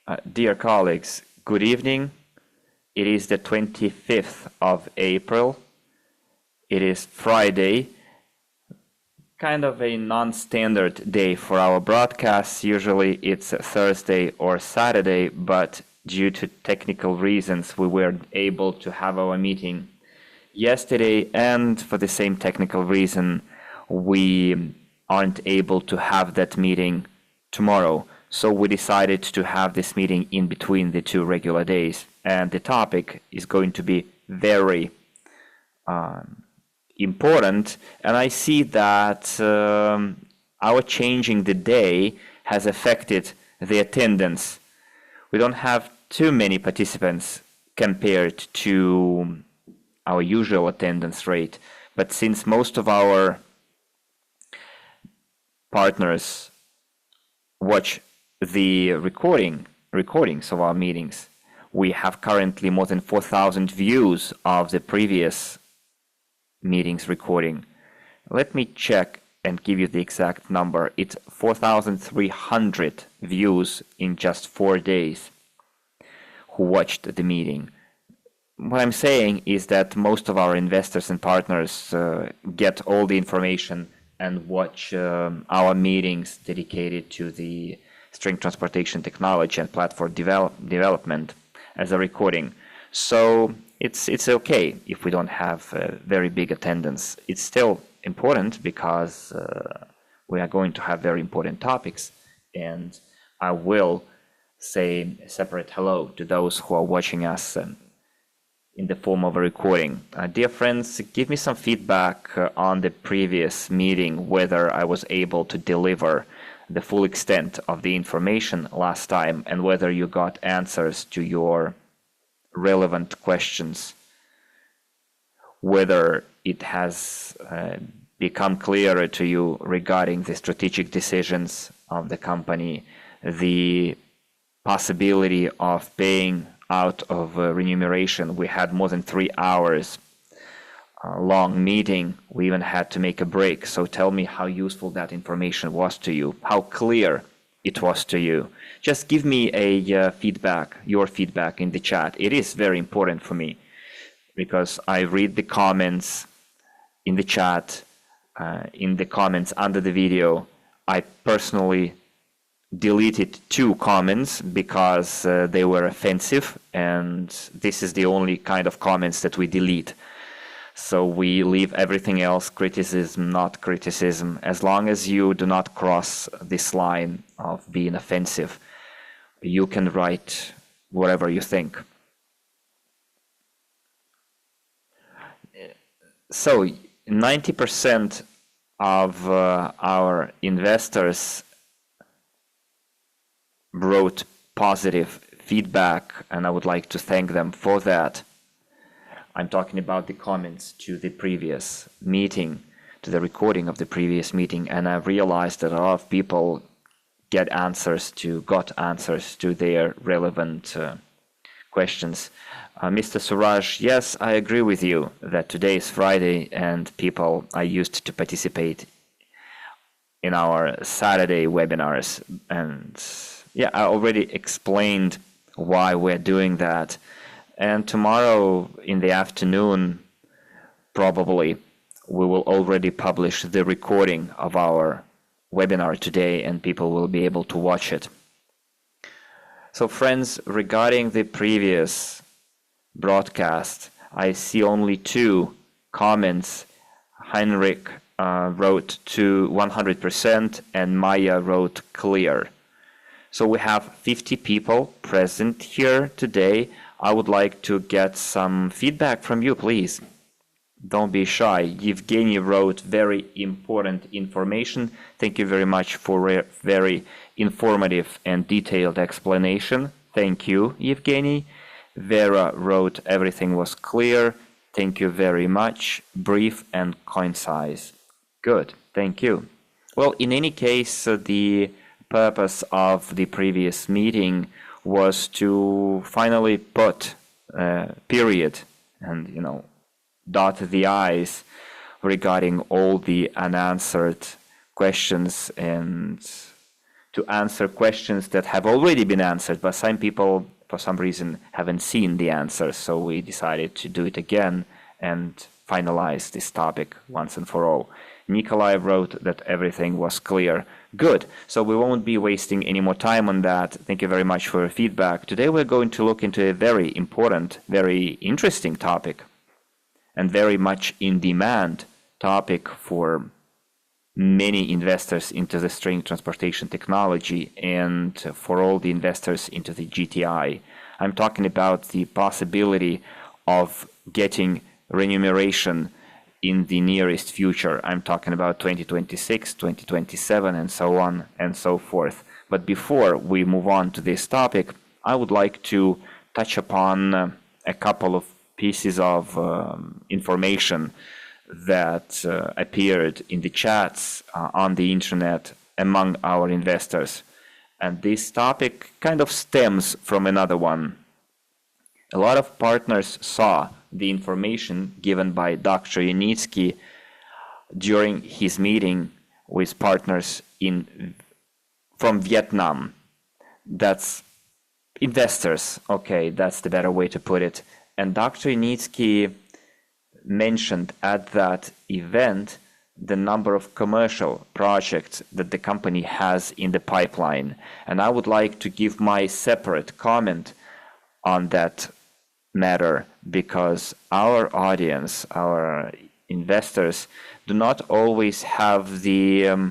Dear colleagues, good evening. It is the 25th of April. It is Friday, kind of a non-standard day for our broadcasts. Usually it's Thursday or Saturday, but due to technical reasons, we weren't able to have our meeting yesterday, and for the same technical reason, we aren't able to have that meeting tomorrow. So we decided to have this meeting in between the two regular days, and the topic is going to be very important. And I see that our changing the day has affected the attendance. We don't have too many participants compared to our usual attendance rate, but since most of our partners watch the recordings of our meetings, we have currently more than 4,000 views of the previous meetings recording. Let me check and give you the exact number. It's 4,300 views in just 4 days who watched the meeting. What I'm saying is that most of our investors and partners get all the information and watch our meetings dedicated to the string transportation technology and platform development as a recording. So it's okay if we don't have very big attendance. It's still important because we are going to have very important topics, and I will say a separate hello to those who are watching us in the form of a recording. Dear friends, give me some feedback on the previous meeting, whether I was able to deliver the full extent of the information last time, and whether you got answers to your relevant questions, whether it has become clearer to you regarding the strategic decisions of the company, the possibility of paying out of remuneration. We had more than 3 hours long meeting. We even had to make a break. So tell me how useful that information was to you, how clear it was to you. Just give me a feedback, your feedback in the chat. It is very important for me because I read the comments in the chat, in the comments under the video. I personally deleted 2 comments because they were offensive, and this is the only kind of comments that we delete. So we leave everything else, criticism, not criticism. As long as you do not cross this line of being offensive, you can write whatever you think. So 90% of our investors wrote positive feedback, and I would like to thank them for that. I'm talking about the comments to the previous meeting, to the recording of the previous meeting, and I've realized that a lot of people got answers to their relevant questions. Mr. Suraj, yes, I agree with you that today is Friday and people are used to participate in our Saturday webinars, and yeah, I already explained why we're doing that. And tomorrow in the afternoon, probably, we will already publish the recording of our webinar today, and people will be able to watch it. So friends, regarding the previous broadcast, I see only 2 comments. Heinrich wrote to 100% and Maya wrote clear. So we have 50 people present here today. I would like to get some feedback from you, please. Don't be shy. Evgeny wrote very important information. Thank you very much for a very informative and detailed explanation. Thank you, Evgeny. Vera wrote everything was clear. Thank you very much. Brief and concise. Good. Thank you. Well, in any case, the purpose of the previous meeting was to finally put period and dot the I's regarding all the unanswered questions and to answer questions that have already been answered, but some people, for some reason, haven't seen the answers. So we decided to do it again and finalize this topic once and for all. Nikolai wrote that everything was clear. Good. So we won't be wasting any more time on that. Thank you very much for your feedback. Today we're going to look into a very important, very interesting topic, and very much in demand topic for many investors into the string transportation technology and for all the investors into the GTI. I'm talking about the possibility of getting remuneration in the nearest future. I'm talking about 2026, 2027, and so on and so forth. But before we move on to this topic, I would like to touch upon a couple of pieces of information that appeared in the chats on the internet among our investors. And this topic kind of stems from another one. A lot of partners saw the information given by Dr. Yanitsky during his meeting with partners from Vietnam. That's investors, okay, that's the better way to put it. And Dr. Yanitsky mentioned at that event the number of commercial projects that the company has in the pipeline. And I would like to give my separate comment on that matter, because our audience, our investors, do not always have the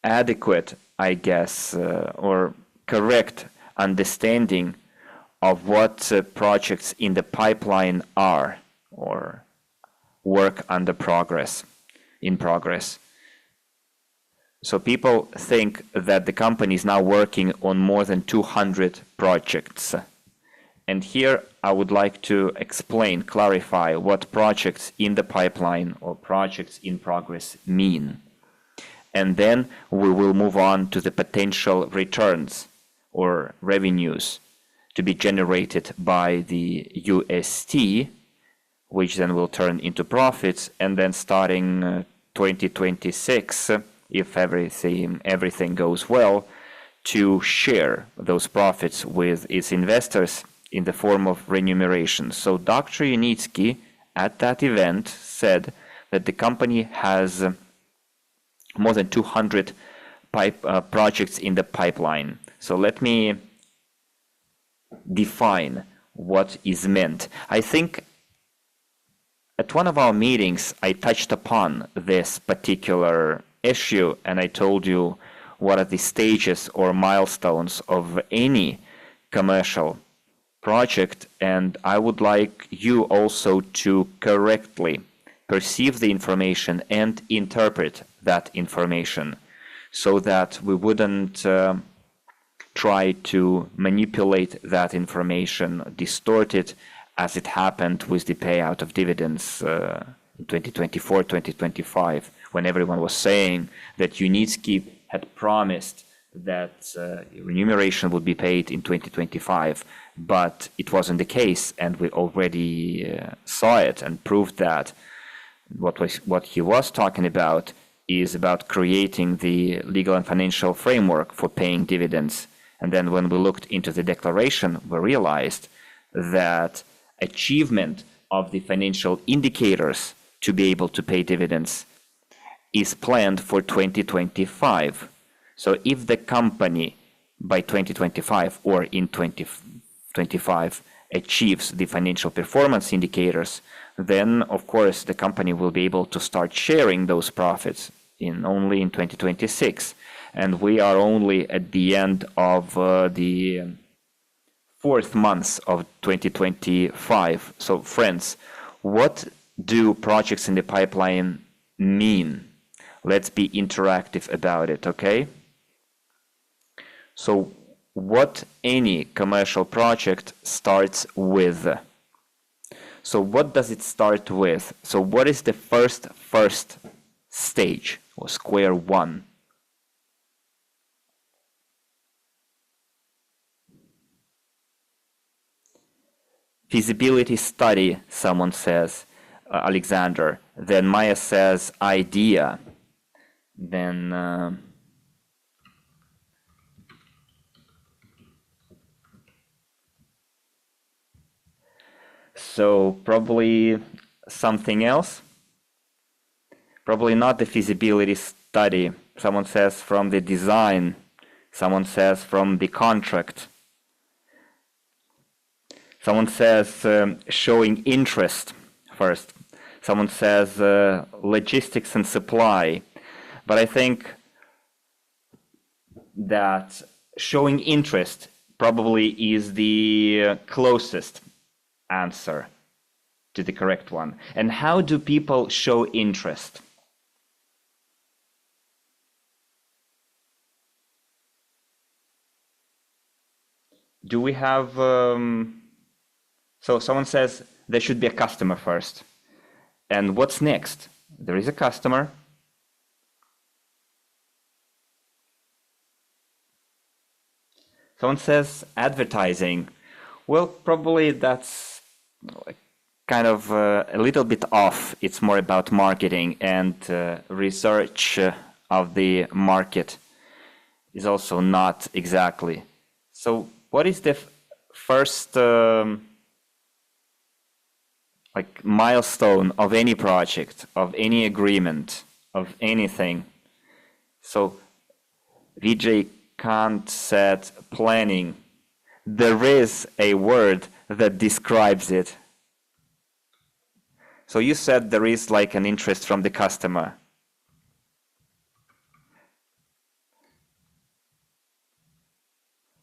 adequate, I guess, or correct understanding of what projects in the pipeline are, or work under progress, in progress. So people think that the company is now working on more than 200 projects. And here I would like to explain, clarify what projects in the pipeline or projects in progress mean. And then we will move on to the potential returns or revenues to be generated by the UST, which then will turn into profits, and then starting 2026, if everything goes well, to share those profits with its investors in the form of remuneration. So Dr. Yanitsky at that event said that the company has more than 200 projects in the pipeline. So let me define what is meant. I think at one of our meetings I touched upon this particular issue, and I told you what are the stages or milestones of any commercial project, and I would like you also to correctly perceive the information and interpret that information, so that we wouldn't try to manipulate that information, distort it, as it happened with the payout of dividends in 2024, 2025, when everyone was saying that Yanitsky had promised that remuneration would be paid in 2025, but it wasn't the case, and we already saw it and proved that what he was talking about is about creating the legal and financial framework for paying dividends. And then when we looked into the declaration, we realized that achievement of the financial indicators to be able to pay dividends is planned for 2025. So if the company by 2025 or in 2025 achieves the financial performance indicators, then of course the company will be able to start sharing those profits only in 2026. And we are only at the end of the fourth month of 2025. So friends, what do projects in the pipeline mean? Let's be interactive about it, okay? So what any commercial project starts with. So what does it start with? So what is the first stage or square one? Feasibility study, someone says, Alexander. Then Maya says idea. Then so probably something else. Probably not the feasibility study. Someone says from the design. Someone says from the contract. Someone says showing interest first. Someone says logistics and supply. But I think that showing interest probably is the closest answer to the correct one. And how do people show interest? Do we have... So someone says there should be a customer first. And what's next? There is a customer. Someone says advertising. Well, probably that's kind of a little bit off. It's more about marketing, and research of the market is also not exactly. So what is the first milestone of any project, of any agreement, of anything? So Vijay Kant said planning. There is a word that describes it. So you said there is like an interest from the customer.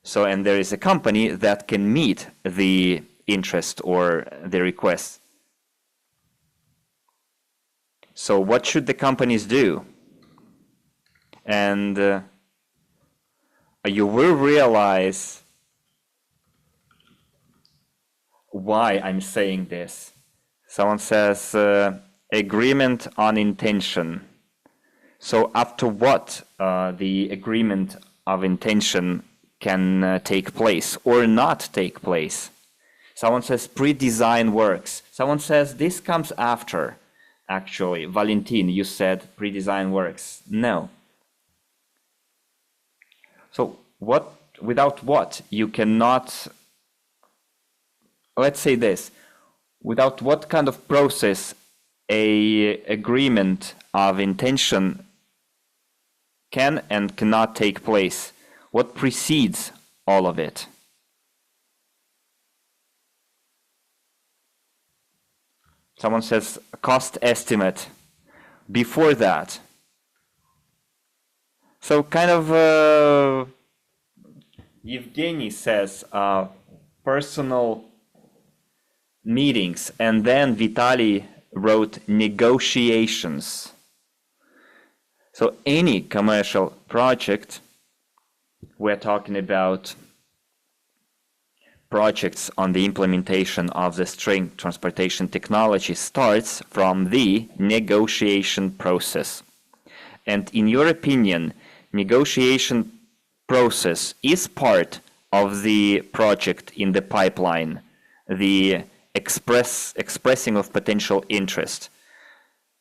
So, and there is a company that can meet the interest or the request. So what should the companies do? And you will realize why I'm saying this. Someone says agreement on intention. So after what the agreement of intention can take place or not take place? Someone says pre-design works. Someone says this comes after. Actually, Valentin, you said pre-design works. No. So what, without what you cannot, let's say this, without what kind of process a agreement of intention can and cannot take place? What precedes all of it? Someone says cost estimate before that. So kind of Evgeny says personal meetings, and then Vitaly wrote negotiations. So any commercial project, we're talking about projects on the implementation of the string transportation technology, starts from the negotiation process. And in your opinion, negotiation process is part of the project in the pipeline, the expressing of potential interest.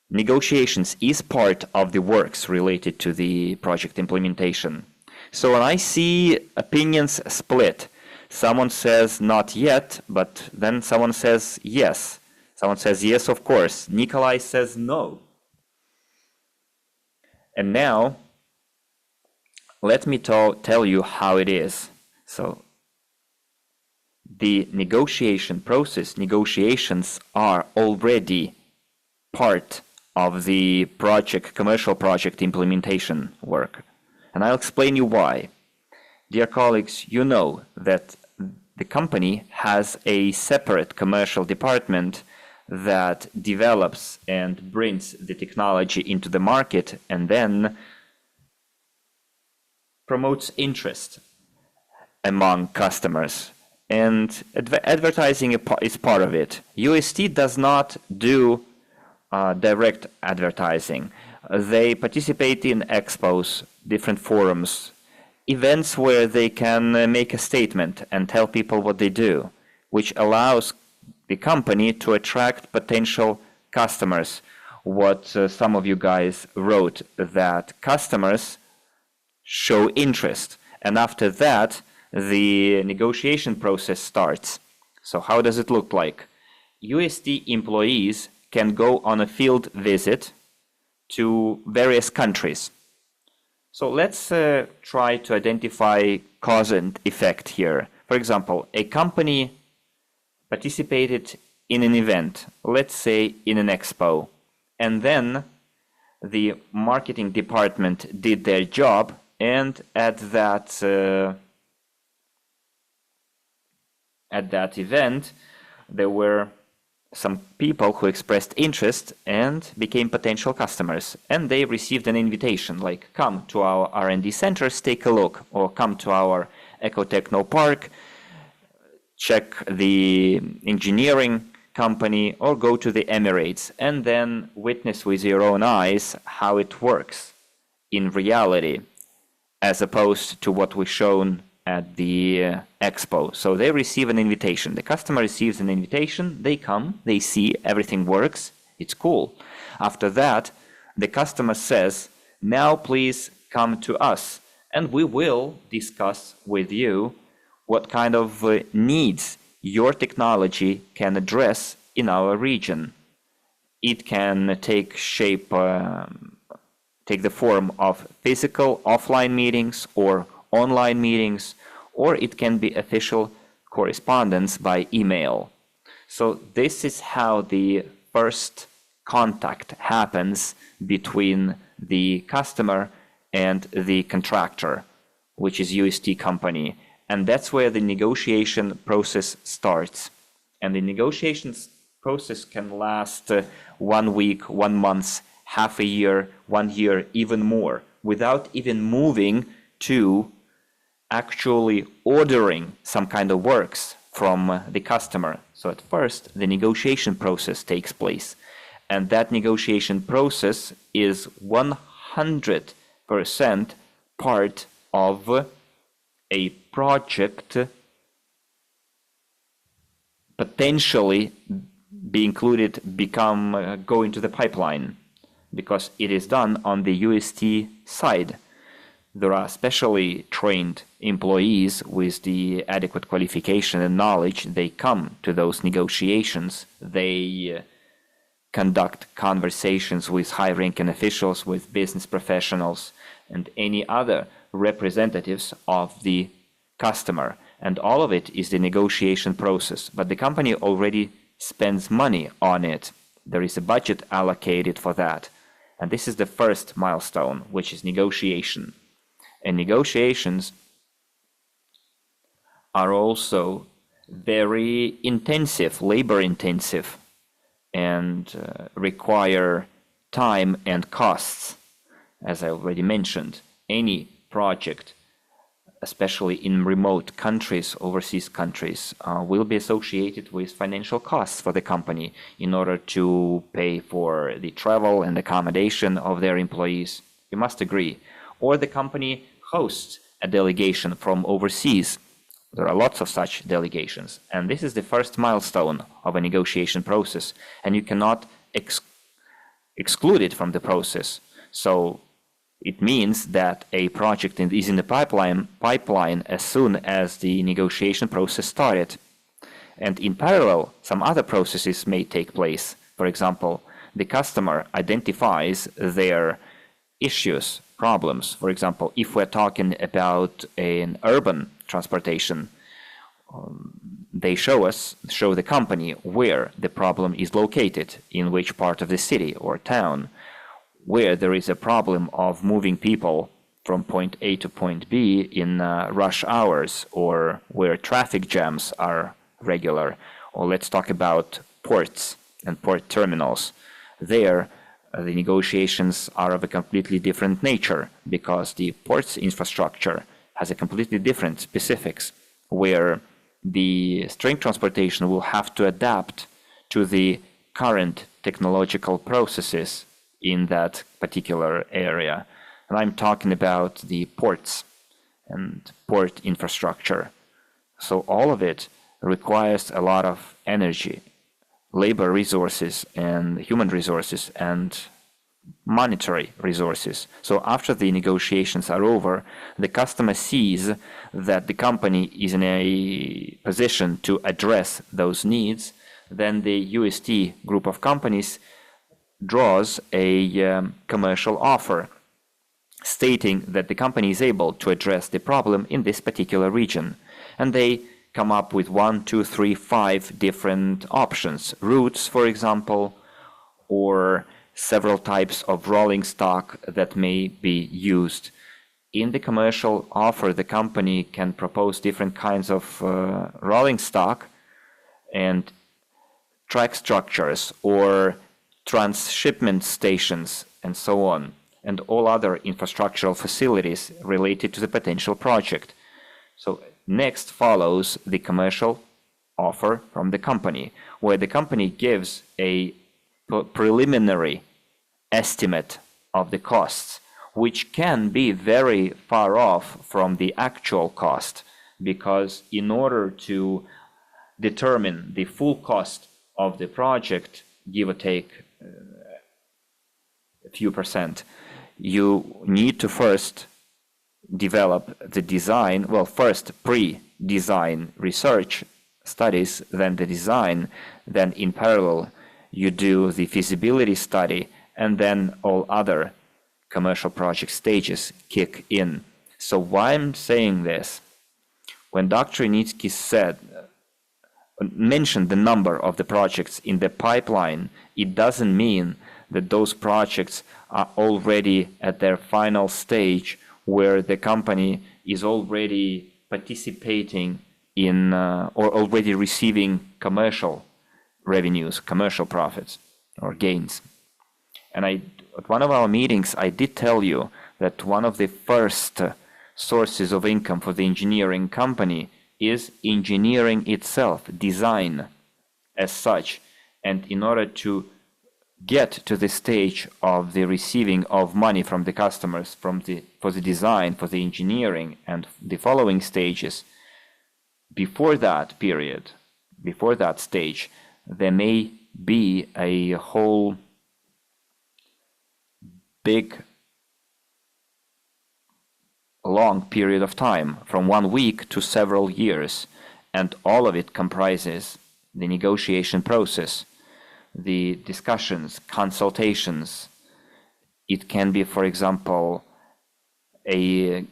Negotiations is part of the works related to the project implementation. So when I see opinions split, someone says not yet, but then someone says yes. Someone says yes, of course. Nikolai says no. And now, let me tell you how it is. So, the negotiation process, negotiations are already part of the project, commercial project implementation work. And I'll explain you why. Dear colleagues, you know that the company has a separate commercial department that develops and brings the technology into the market and then promotes interest among customers. And advertising is part of it. UST does not do direct advertising. They participate in expos, different forums, events where they can make a statement and tell people what they do, which allows the company to attract potential customers what some of you guys wrote, that customers show interest, and after that the negotiation process starts. So how does it look like? UST employees can go on a field visit to various countries. So let's try to identify cause and effect here. For example, a company participated in an event, let's say in an expo, and then the marketing department did their job, and at that event there were some people who expressed interest and became potential customers, and they received an invitation like, come to our R&D centers, take a look, or come to our Ecotechno Park, check the engineering company, or go to the Emirates, and then witness with your own eyes how it works in reality, as opposed to what was shown at the expo. So they receive an invitation. The customer receives an invitation, they come, they see everything works, it's cool. After that, the customer says, now please come to us, and we will discuss with you what kind of needs your technology can address in our region. It can take shape, take the form of physical offline meetings or online meetings, or it can be official correspondence by email. So this is how the first contact happens between the customer and the contractor, which is UST company. And that's where the negotiation process starts. And the negotiations process can last 1 week, 1 month, half a year, 1 year, even more, without even moving to actually ordering some kind of works from the customer. So at first, the negotiation process takes place. And that negotiation process is 100% part of a project potentially be included, go into the pipeline, because it is done on the UST side. There are specially trained employees with the adequate qualification and knowledge. They come to those negotiations. They conduct conversations with high-ranking officials, with business professionals, and any other representatives of the customer. And all of it is the negotiation process. But the company already spends money on it. There is a budget allocated for that. And this is the first milestone, which is negotiation. And negotiations are also very intensive, labor intensive, and require time and costs. As I already mentioned, any project, especially in remote countries, overseas countries, will be associated with financial costs for the company in order to pay for the travel and accommodation of their employees. You must agree. Or the company hosts a delegation from overseas. There are lots of such delegations. And this is the first milestone of a negotiation process. And you cannot exclude it from the process. So it means that a project is in the pipeline as soon as the negotiation process started. And in parallel, some other processes may take place. For example, the customer identifies their issues, problems. For example, if we're talking about an urban transportation, they show the company where the problem is located, in which part of the city or town, where there is a problem of moving people from point A to point B in rush hours, or where traffic jams are regular. Or let's talk about ports and port terminals. There, the negotiations are of a completely different nature, because the ports infrastructure has a completely different specifics, where the string transportation will have to adapt to the current technological processes in that particular area. And I'm talking about the ports and port infrastructure. So all of it requires a lot of energy, labor resources and human resources and monetary resources. So after the negotiations are over, the customer sees that the company is in a position to address those needs. Then the UST group of companies draws a commercial offer stating that the company is able to address the problem in this particular region. And they come up with 1, 2, 3, 5 different options. Routes, for example, or several types of rolling stock that may be used. In the commercial offer, the company can propose different kinds of rolling stock and track structures or transshipment stations and so on, and all other infrastructural facilities related to the potential project. So next follows the commercial offer from the company, where the company gives a preliminary estimate of the costs, which can be very far off from the actual cost, because in order to determine the full cost of the project, give or take a few percent, you need to first develop the design, well, first pre-design research studies, then the design, then in parallel you do the feasibility study, and then all other commercial project stages kick in. So why I'm saying this, when Dr. Initsky mentioned the number of the projects in the pipeline, it doesn't mean that those projects are already at their final stage where the company is already participating in or already receiving commercial revenues, commercial profits or gains. And at one of our meetings, I did tell you that one of the first sources of income for the engineering company is engineering itself, design as such. And in order to get to the stage of the receiving of money from the customers for the design, for the engineering, and the following stages, before that period, before that stage, there may be a whole big, long period of time, from 1 week to several years, and all of it comprises the negotiation process, the discussions, consultations. It can be, for example, a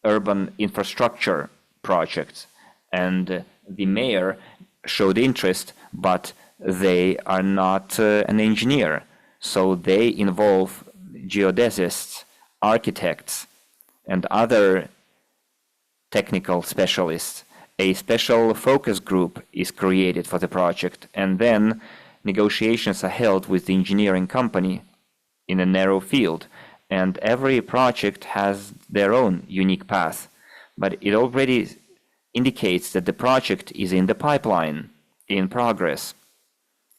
urban infrastructure project, and the mayor showed interest, but they are not an engineer, so they involve geodesists, architects, and other technical specialists. A special focus group is created for the project, and then negotiations are held with the engineering company in a narrow field, and every project has their own unique path, but it already indicates that the project is in the pipeline, in progress.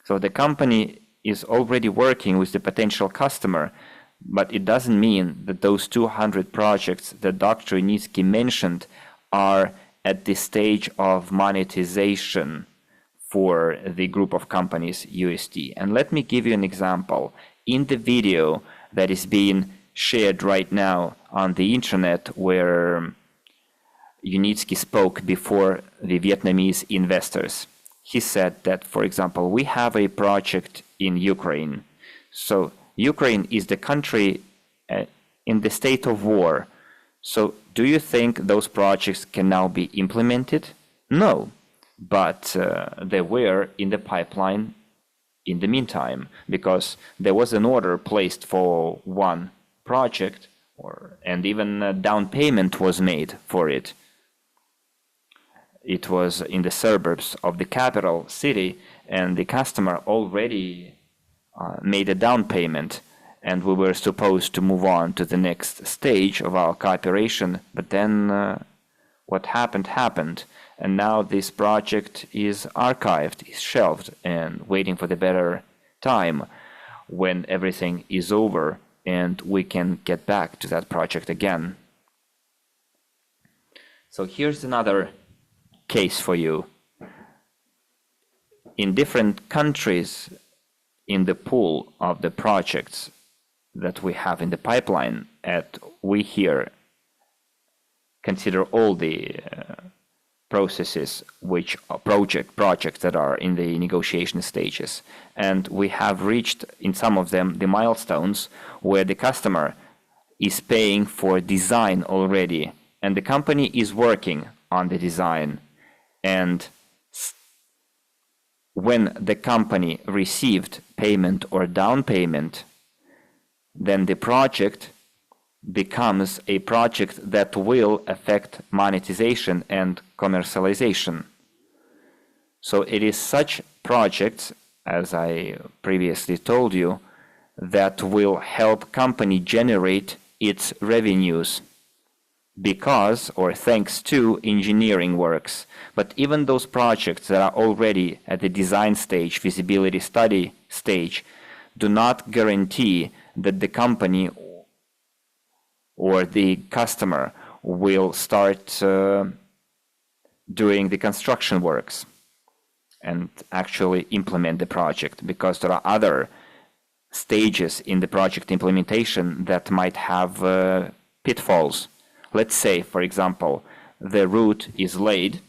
So the company is already working with the potential customer, but it doesn't mean that those 200 projects that Dr. Initsky mentioned are at the stage of monetization for the group of companies UST. And let me give you an example. In the video that is being shared right now on the internet, where Unitsky spoke before the Vietnamese investors, he said that, for example, we have a project in Ukraine. So Ukraine is the country in the state of war. So do you think those projects can now be implemented? No, but they were in the pipeline in the meantime, because there was an order placed for one project, and even a down payment was made for it. It was in the suburbs of the capital city, and the customer already made a down payment, and we were supposed to move on to the next stage of our cooperation. But then what happened, and now this project is archived, is shelved, and waiting for the better time when everything is over and we can get back to that project again. So here's another case for you. in different countries in the pool of the projects that we have in the pipeline, we here consider all the processes which are projects that are in the negotiation stages. And we have reached in some of them the milestones where the customer is paying for design already and the company is working on the design. And when the company received payment or down payment, then the project becomes a project that will affect monetization and commercialization. So it is such projects, as I previously told you, that will help company generate its revenues because or thanks to engineering works. But even those projects that are already at the design stage, feasibility study stage, do not guarantee that the company or the customer will start doing the construction works and actually implement the project, because there are other stages in the project implementation that might have pitfalls. Let's say, for example, the route is laid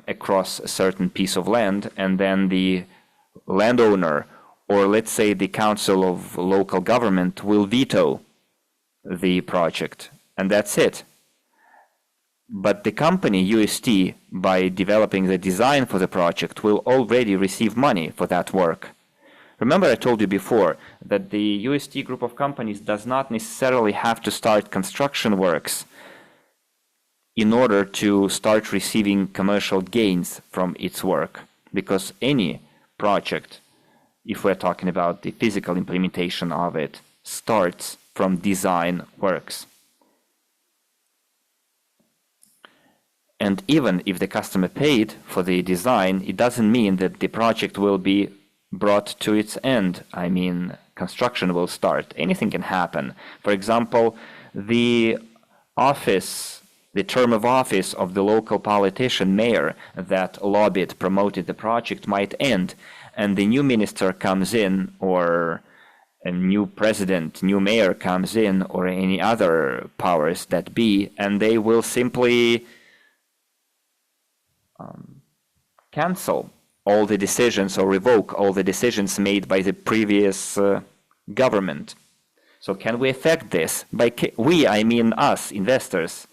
across a certain piece of land, and then the landowner, or let's say the council of local government, will veto the project, and that's it. But the company UST, by developing the design for the project, will already receive money for that work. Remember, I told you before that the UST group of companies does not necessarily have to start construction works in order to start receiving commercial gains from its work, because any project, if we're talking about the physical implementation of it, starts from design works. And even if the customer paid for the design, it doesn't mean that the project will be brought to its end. I mean, construction will start. Anything can happen. For example, the term of office of the local politician, mayor, that lobbied, promoted the project might end, and the new minister comes in, or a new president, new mayor comes in, or any other powers that be, and they will simply cancel all the decisions or revoke all the decisions made by the previous government. So can we affect this? By we, I mean us, investors,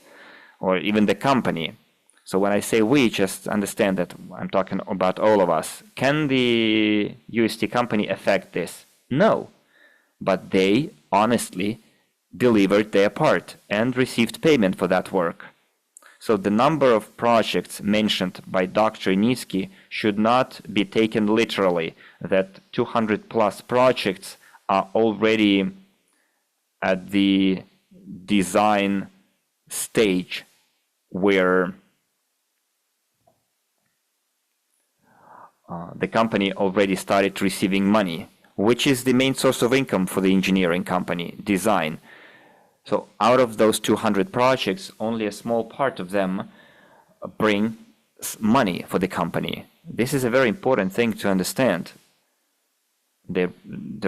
or even the company. So when I say we, just understand that I'm talking about all of us. Can the UST company affect this? No. But they honestly delivered their part and received payment for that work. So the number of projects mentioned by Dr. Nitsky should not be taken literally, that 200 plus projects are already at the design stage where the company already started receiving money, which is the main source of income for the engineering company, design. So out of those 200 projects, only a small part of them bring money for the company. This is a very important thing to understand. The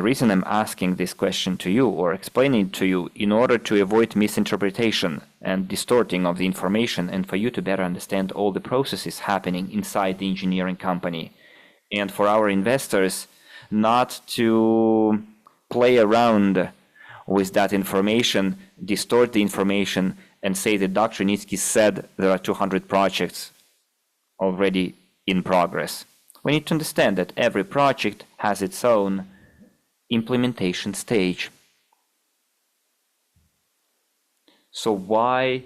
reason I'm asking this question to you or explaining to you, in order to avoid misinterpretation and distorting of the information, and for you to better understand all the processes happening inside the engineering company, and for our investors not to play around with that information, distort the information, and say that Dr. Nitsky said there are 200 projects already in progress. We need to understand that every project has its own implementation stage. So why,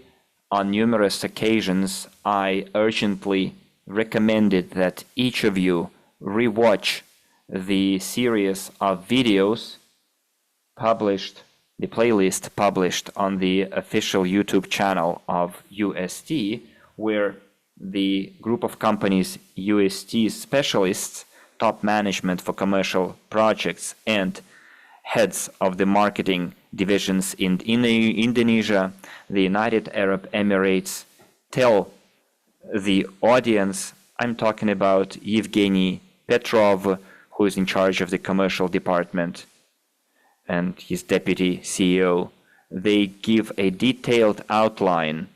on numerous occasions, I urgently recommended that each of you rewatch the series of videos published, the playlist published on the official YouTube channel of UST, where the group of companies UST specialists, top management for commercial projects, and heads of the marketing divisions in Indonesia, the United Arab Emirates, tell the audience I'm talking about Evgeny Petrov, who is in charge of the commercial department, and his deputy CEO. They give a detailed outline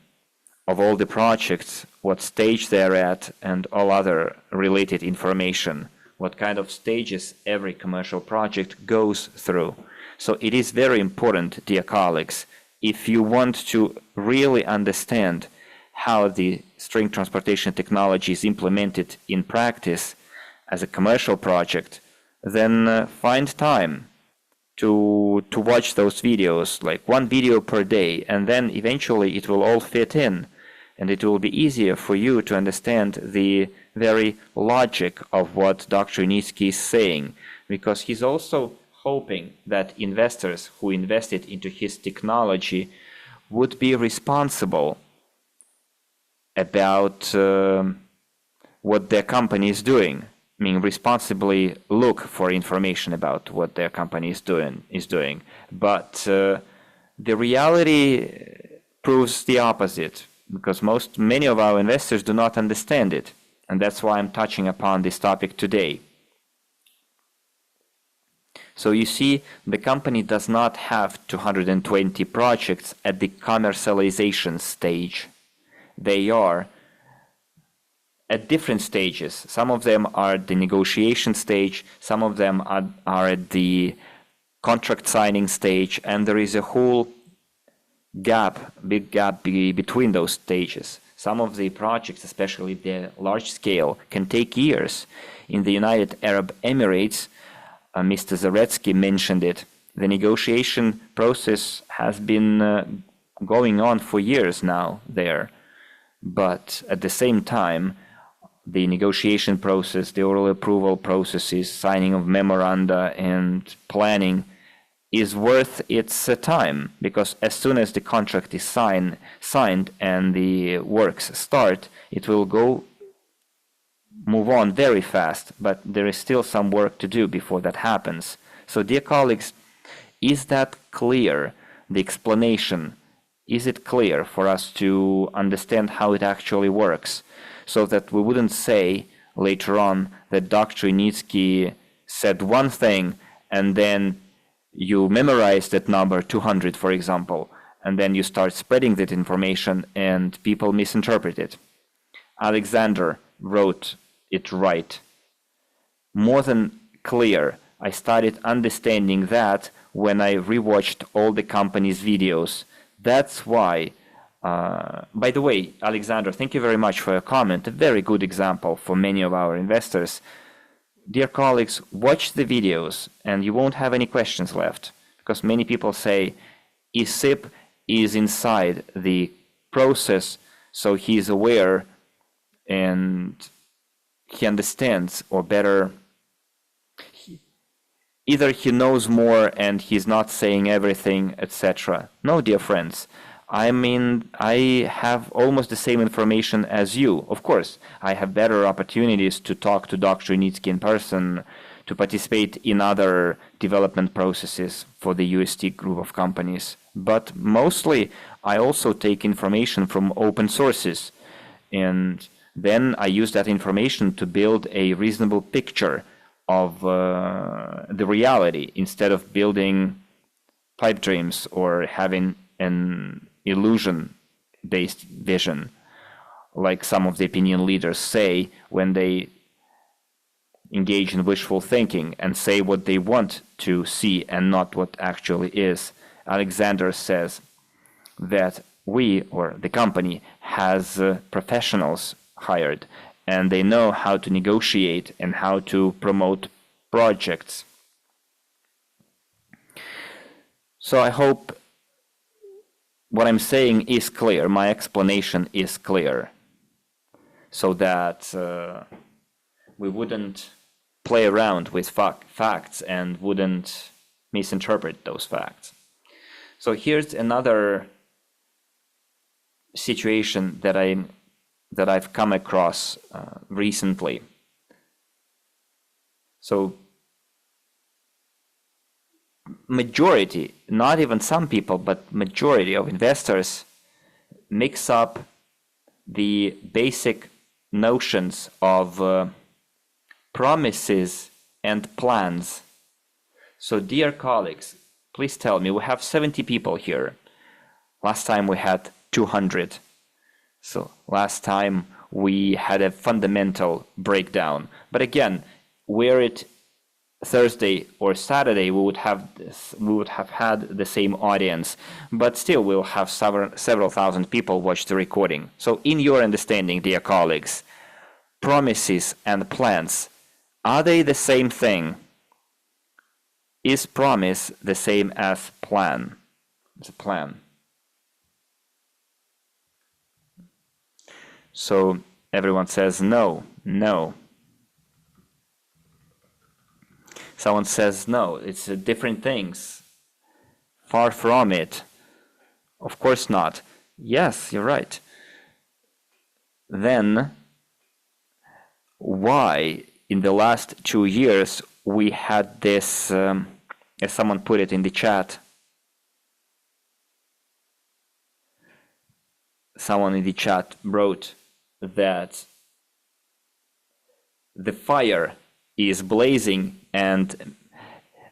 of all the projects, what stage they're at, and all other related information, what kind of stages every commercial project goes through. So it is very important, dear colleagues, if you want to really understand how the string transportation technology is implemented in practice as a commercial project, then find time to watch those videos, like one video per day, and then eventually it will all fit in, and it will be easier for you to understand the very logic of what Dr. Unitsky is saying, because he's also hoping that investors who invested into his technology would be responsible about what their company is doing. I mean, responsibly look for information about what their company is doing. But the reality proves the opposite, because many of our investors do not understand it, and that's why I'm touching upon this topic today. So you see, the company does not have 220 projects at the commercialization stage. They are at different stages. Some of them are at the negotiation stage, some of them are at the contract signing stage, and there is a whole big gap between those stages. Some of the projects, especially the large scale, can take years. In the United Arab Emirates, Mr. Zaretsky mentioned it, the negotiation process has been going on for years now there. But at the same time, the negotiation process, the oral approval processes, signing of memoranda and planning is worth its time, because as soon as the contract is signed and the works start, it will move on very fast, but there is still some work to do before that happens. So, dear colleagues, is that clear, the explanation? Is it clear for us to understand how it actually works, so that we wouldn't say later on that Dr. Unitsky said one thing and then you memorize that number 200, for example, and then you start spreading that information and people misinterpret it. Alexander wrote it right. More than clear. I started understanding that when I rewatched all the company's videos. That's why, by the way, Alexander, thank you very much for your comment. A very good example for many of our investors. Dear colleagues, watch the videos and you won't have any questions left, because many people say Isyp is inside the process, so he is aware and he understands, or better, either he knows more and he's not saying everything, etc. No, dear friends, I mean, I have almost the same information as you. Of course, I have better opportunities to talk to Dr. Unitsky in person, to participate in other development processes for the UST group of companies. But mostly, I also take information from open sources, and then I use that information to build a reasonable picture of the reality, instead of building pipe dreams or having an illusion-based vision, like some of the opinion leaders say when they engage in wishful thinking and say what they want to see and not what actually is. Alexander says that we, or the company, has professionals hired, and they know how to negotiate and how to promote projects. So I hope what I'm saying is clear, my explanation is clear, so that we wouldn't play around with facts and wouldn't misinterpret those facts. So here's another situation that I've come across recently. So majority, not even some people, but majority of investors mix up the basic notions of promises and plans. So, dear colleagues, please tell me, we have 70 people here. Last time we had 200. So last time we had a fundamental breakdown. But again, were it Thursday or Saturday, we would have had the same audience, but still we'll have several thousand people watch the recording. So in your understanding, dear colleagues, promises and plans, are they the same thing? Is promise the same as plan? It's a plan. So everyone says no, no. Someone says no, it's different things. Far from it. Of course not. Yes, you're right. Then why in the last 2 years we had this, as someone put it in the chat, someone in the chat wrote that the fire is blazing and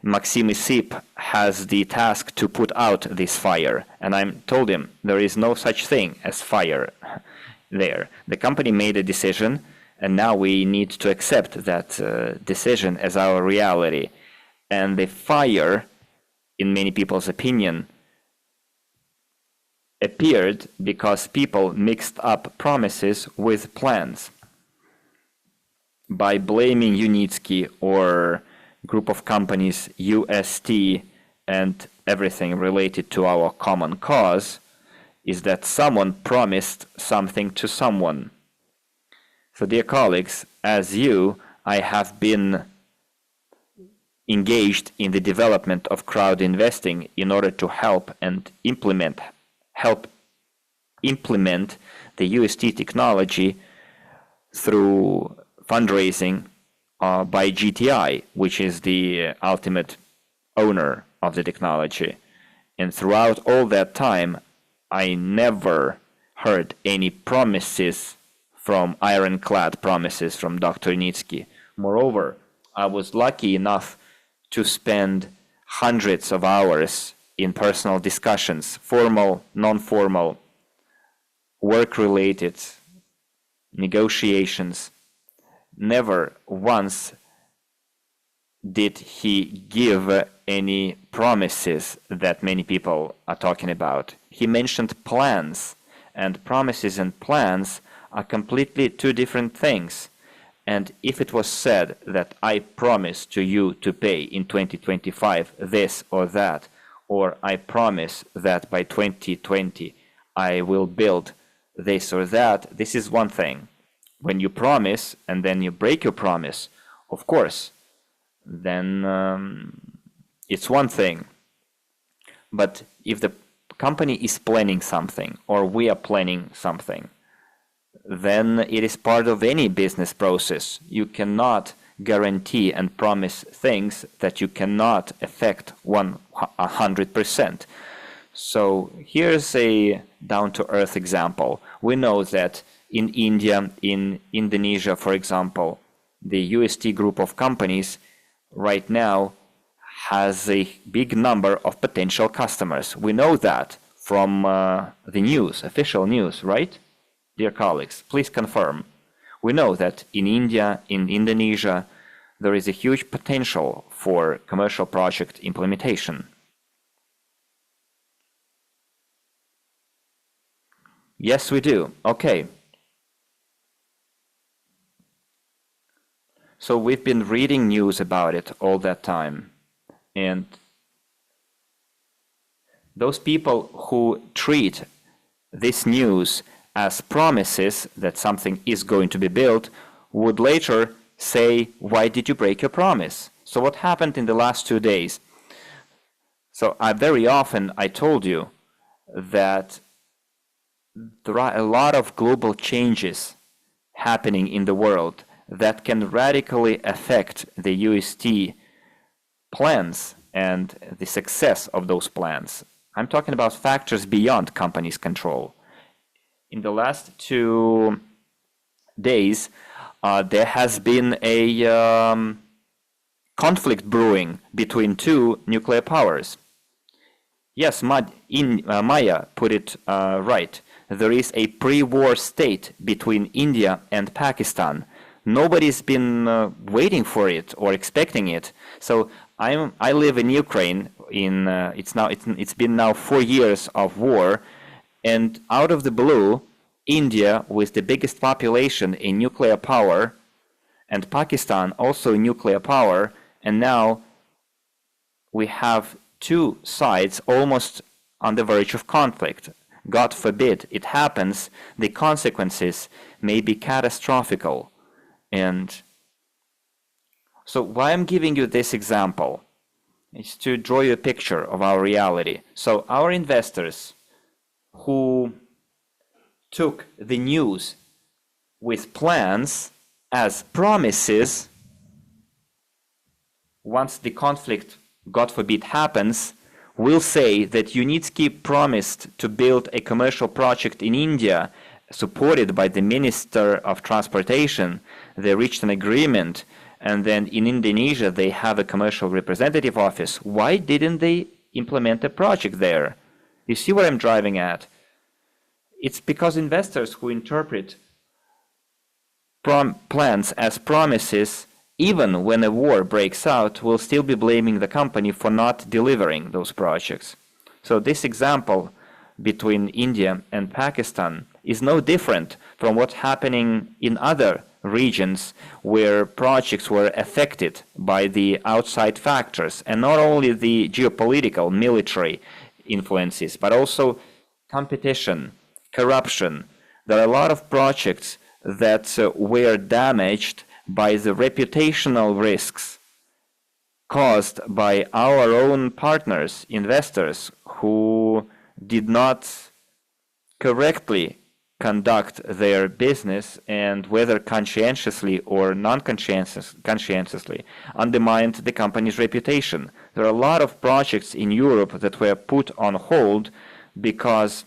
Maxim Isyp has the task to put out this fire. And I told him there is no such thing as fire there. The company made a decision and now we need to accept that decision as our reality. And the fire, in many people's opinion, appeared because people mixed up promises with plans. By blaming Unitsky or group of companies, UST, and everything related to our common cause, is that someone promised something to someone. So dear colleagues, as you, I have been engaged in the development of crowd investing in order to help implement the UST technology through fundraising by GTI, which is the ultimate owner of the technology. And throughout all that time, I never heard any promises ironclad promises from Dr. Unitsky. Moreover, I was lucky enough to spend hundreds of hours in personal discussions, formal, non-formal, work-related negotiations. Never once did he give any promises that many people are talking about. He mentioned plans, and promises and plans are completely two different things. And if it was said that I promise to you to pay in 2025 this or that, or I promise that by 2020 I will build this or that, this is one thing. When you promise and then you break your promise, of course, then it's one thing. But if the company is planning something or we are planning something, then it is part of any business process. You cannot guarantee and promise things that you cannot affect 100%. So here's a down-to-earth example. We know that in India, in Indonesia, for example, the UST group of companies right now has a big number of potential customers. We know that from the news, official news, right? Dear colleagues, please confirm. We know that in India, in Indonesia, there is a huge potential for commercial project implementation. Yes, we do. Okay. So we've been reading news about it all that time. And those people who treat this news as promises that something is going to be built would later say, why did you break your promise? So what happened in the last 2 days? So very often I told you that there are a lot of global changes happening in the world that can radically affect the UST plans and the success of those plans. I'm talking about factors beyond companies' control. In the last 2 days, there has been a conflict brewing between two nuclear powers. Yes, Maya put it right. There is a pre-war state between India and Pakistan. Nobody's been waiting for it or expecting it. So I live in Ukraine. It's been now 4 years of war, and out of the blue, India, with the biggest population in nuclear power, and Pakistan, also nuclear power, and now we have two sides almost on the verge of conflict. God forbid it happens, the consequences may be catastrophical. And so why I'm giving you this example is to draw you a picture of our reality. So our investors who took the news with plans as promises, once the conflict, God forbid, happens, will say that Unitsky promised to build a commercial project in India supported by the Minister of Transportation. They reached an agreement, and then in Indonesia they have a commercial representative office. Why didn't they implement a project there? You see what I'm driving at? It's because investors who interpret plans as promises, even when a war breaks out, will still be blaming the company for not delivering those projects. So this example between India and Pakistan is no different from what's happening in other regions where projects were affected by the outside factors, and not only the geopolitical, military influences, but also competition, corruption. There are a lot of projects that were damaged by the reputational risks caused by our own partners, investors, who did not correctly conduct their business, and whether conscientiously or non-conscientiously undermined the company's reputation. There are a lot of projects in Europe that were put on hold because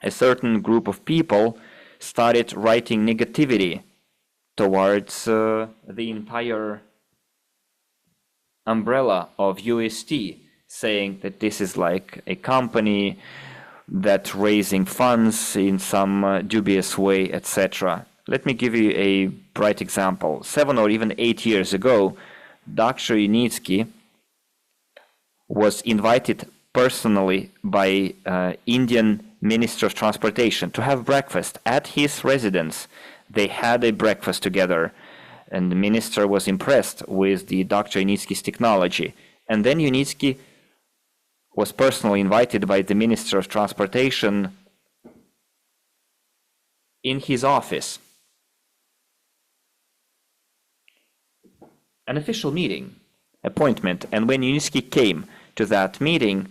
a certain group of people started writing negativity towards the entire umbrella of UST, saying that this is like a company that raising funds in some dubious way, etc. Let me give you a bright example. 7 or even 8 years ago, Dr. Unitsky was invited personally by Indian Minister of Transportation to have breakfast at his residence. They had a breakfast together, and the minister was impressed with the Dr. Unitsky's technology. And then Unitsky was personally invited by the Minister of Transportation in his office. An official meeting, appointment, and when Unitsky came to that meeting,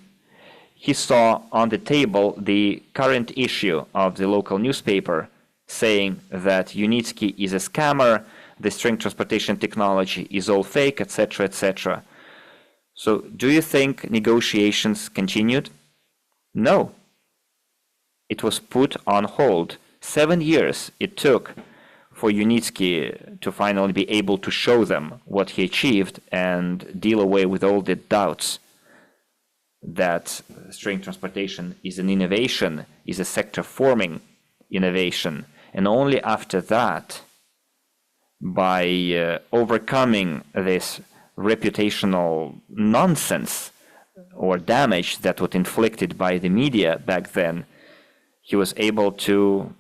he saw on the table the current issue of the local newspaper saying that Unitsky is a scammer, the string transportation technology is all fake, etc., etc. So, do you think negotiations continued? No. It was put on hold. 7 years it took for Unitsky to finally be able to show them what he achieved and deal away with all the doubts that string transportation is an innovation, is a sector-forming innovation. And only after that, by overcoming this reputational nonsense or damage that was inflicted by the media back then, he was able to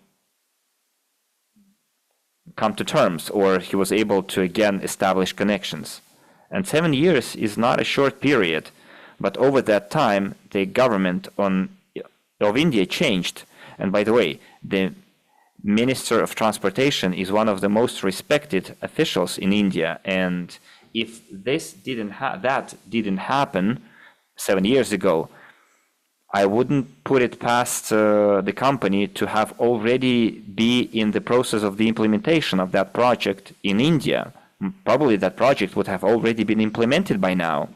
come to terms, or he was able to again establish connections. And 7 years is not a short period, but over that time the government of India changed. And by the way, the Minister of Transportation is one of the most respected officials in India, and if this didn't happen 7 years ago, I wouldn't put it past the company to have already be in the process of the implementation of that project in India. Probably that project would have already been implemented by now.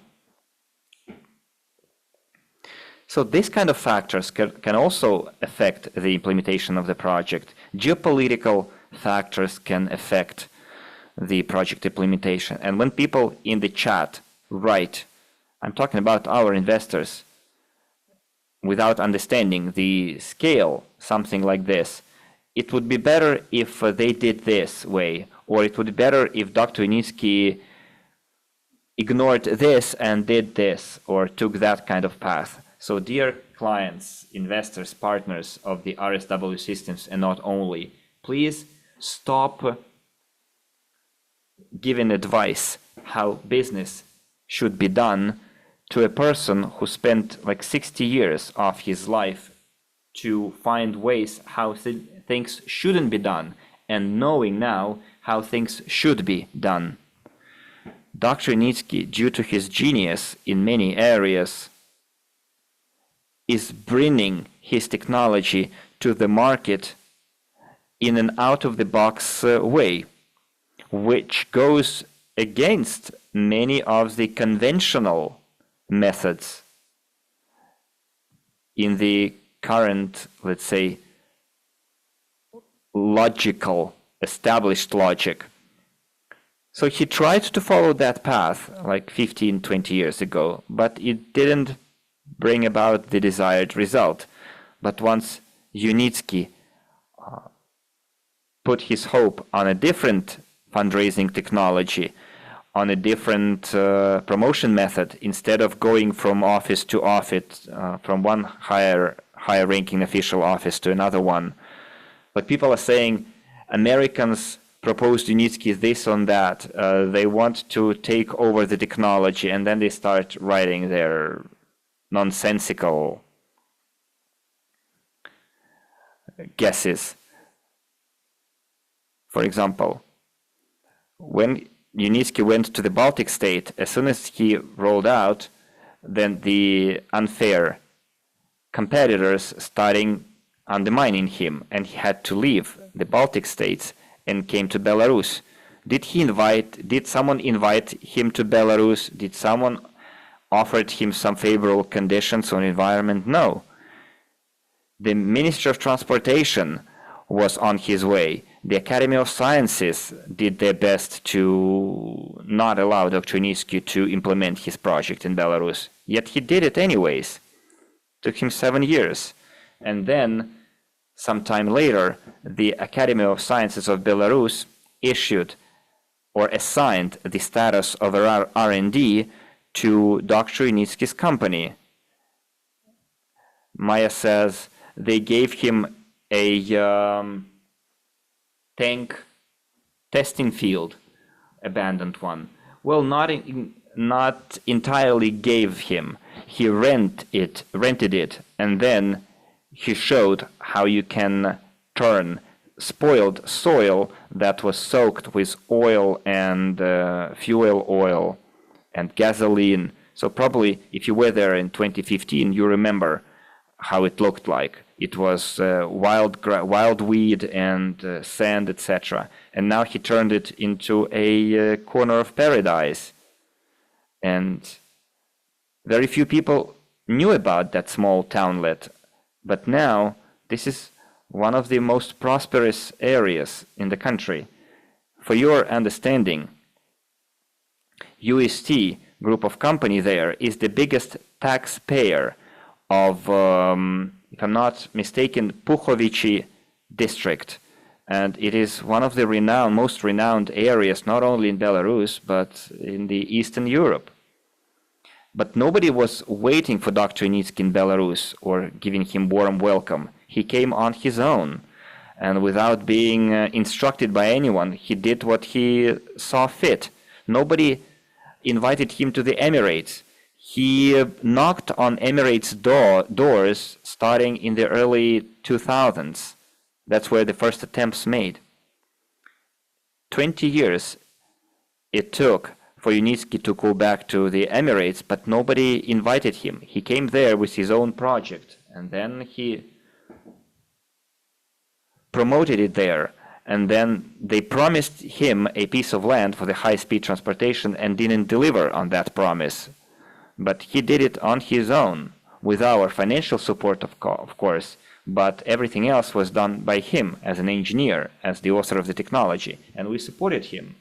So these kind of factors can also affect the implementation of the project. Geopolitical factors can affect the project implementation. And when people in the chat write, I'm talking about our investors, without understanding the scale, something like this, it would be better if they did this way, or it would be better if Dr. Unitsky ignored this and did this, or took that kind of path. So dear clients, investors, partners of the RSW systems, and not only, please stop giving advice how business should be done to a person who spent like 60 years of his life to find ways how things shouldn't be done, and knowing now how things should be done. Dr. Unitsky, due to his genius in many areas, is bringing his technology to the market in an out-of-the-box way, which goes against many of the conventional methods in the current, let's say, logical, established logic. So he tried to follow that path like 15, 20 years ago, but it didn't bring about the desired result. But once Unitsky put his hope on a different fundraising technology, on a different promotion method, instead of going from office to office, from one higher ranking official office to another one. But people are saying Americans proposed Unitsky this on that. They want to take over the technology, and then they start writing their nonsensical guesses. For example, when Unitsky went to the Baltic state, as soon as he rolled out, then the unfair competitors starting undermining him, and he had to leave the Baltic states and came to Belarus. Did someone invite him to Belarus? Did someone offered him some favorable conditions on environment? No. The Ministry of Transportation was on his way. The Academy of Sciences did their best to not allow Dr. Unitsky to implement his project in Belarus. Yet he did it anyways. Took him 7 years. And then, sometime later, the Academy of Sciences of Belarus issued or assigned the status of R&D to Dr. Unitsky's company. Maya says they gave him a tank testing field, abandoned one. Well, not entirely gave him. He rented it, and then he showed how you can turn spoiled soil that was soaked with oil and fuel oil and gasoline. So probably if you were there in 2015, you remember how it looked like. It was wild weed and sand, etc. And now he turned it into a corner of paradise. And very few people knew about that small townlet. But now this is one of the most prosperous areas in the country. For your understanding, UST group of company there is the biggest taxpayer of, if I'm not mistaken, Puchovichi district. And it is one of the most renowned areas, not only in Belarus, but in the Eastern Europe. But nobody was waiting for Dr. Unitsky in Belarus or giving him warm welcome. He came on his own, and without being instructed by anyone, he did what he saw fit. Nobody invited him to the Emirates. He knocked on Emirates' doors starting in the early 2000s. That's where the first attempts made. 20 years it took for Unitsky to go back to the Emirates, but nobody invited him. He came there with his own project, and then he promoted it there. And then they promised him a piece of land for the high-speed transportation and didn't deliver on that promise. But he did it on his own, with our financial support, of course, but everything else was done by him as an engineer, as the author of the technology, and we supported him.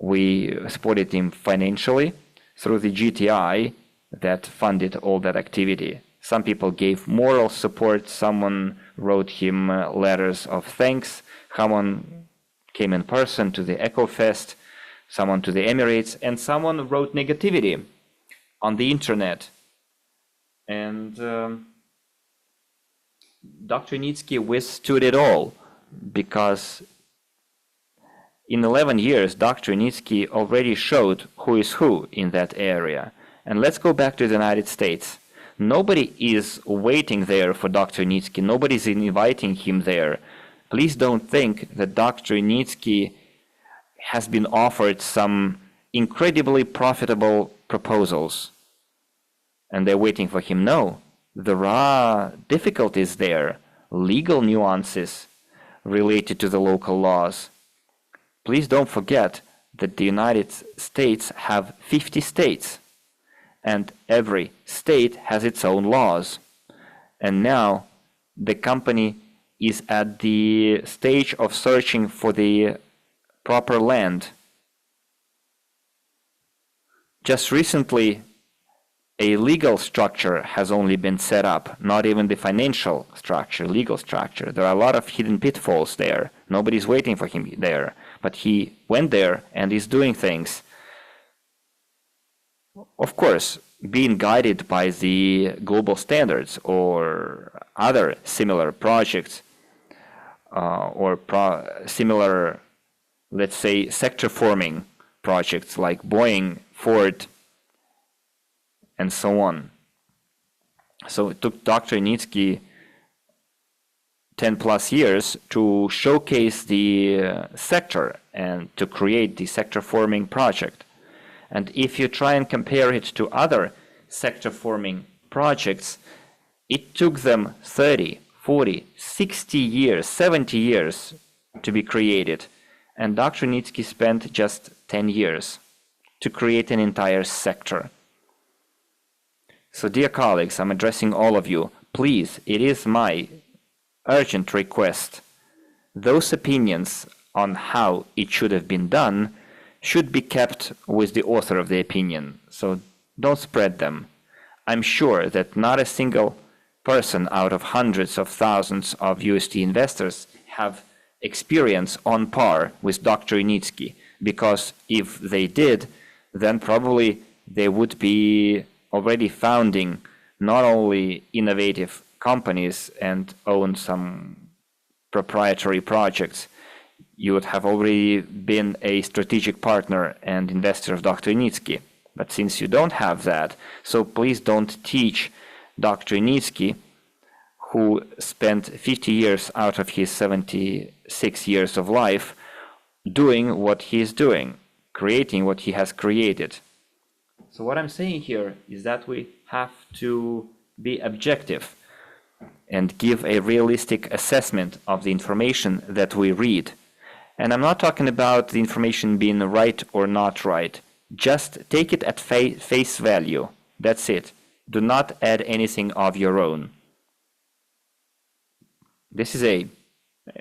We supported him financially through the GTI that funded all that activity. Some people gave moral support, someone wrote him letters of thanks, someone came in person to the EcoFest, someone to the Emirates, and someone wrote negativity on the internet. And Dr. Nitsky withstood it all, because in 11 years, Dr. Nitsky already showed who is who in that area. And let's go back to the United States. Nobody is waiting there for Dr. Nitsky. Nobody is inviting him there. Please don't think that Dr. Nitsky has been offered some incredibly profitable proposals and they're waiting for him. No, there are difficulties there, legal nuances related to the local laws. Please don't forget that the United States have 50 states, and every state has its own laws. And now the company is at the stage of searching for the proper land. Just recently, a legal structure has only been set up, not even the financial structure, legal structure. There are a lot of hidden pitfalls there. Nobody's waiting for him there, but he went there and is doing things. Of course, being guided by the global standards or other similar projects or similar, let's say, sector forming projects like Boeing, Ford, and so on. So it took Dr. Nitsky 10 plus years to showcase the sector and to create the sector forming project. And if you try and compare it to other sector forming projects, it took them 30, 40, 60 years, 70 years to be created. And Dr. Nitsky spent just 10 years to create an entire sector. So dear colleagues, I'm addressing all of you. Please, it is my urgent request. Those opinions on how it should have been done should be kept with the author of the opinion. So don't spread them. I'm sure that not a single person out of hundreds of thousands of UST investors have experience on par with Dr. Nitsky, because if they did, then probably they would be already founding not only innovative companies and own some proprietary projects, you would have already been a strategic partner and investor of Dr. Nitsky. But since you don't have that, so please don't teach Dr. Nitsky, who spent 50 years out of his 76 years of life doing what he is doing, creating what he has created. So what I'm saying here is that we have to be objective and give a realistic assessment of the information that we read. And I'm not talking about the information being right or not right. Just take it at face value. That's it. Do not add anything of your own. This is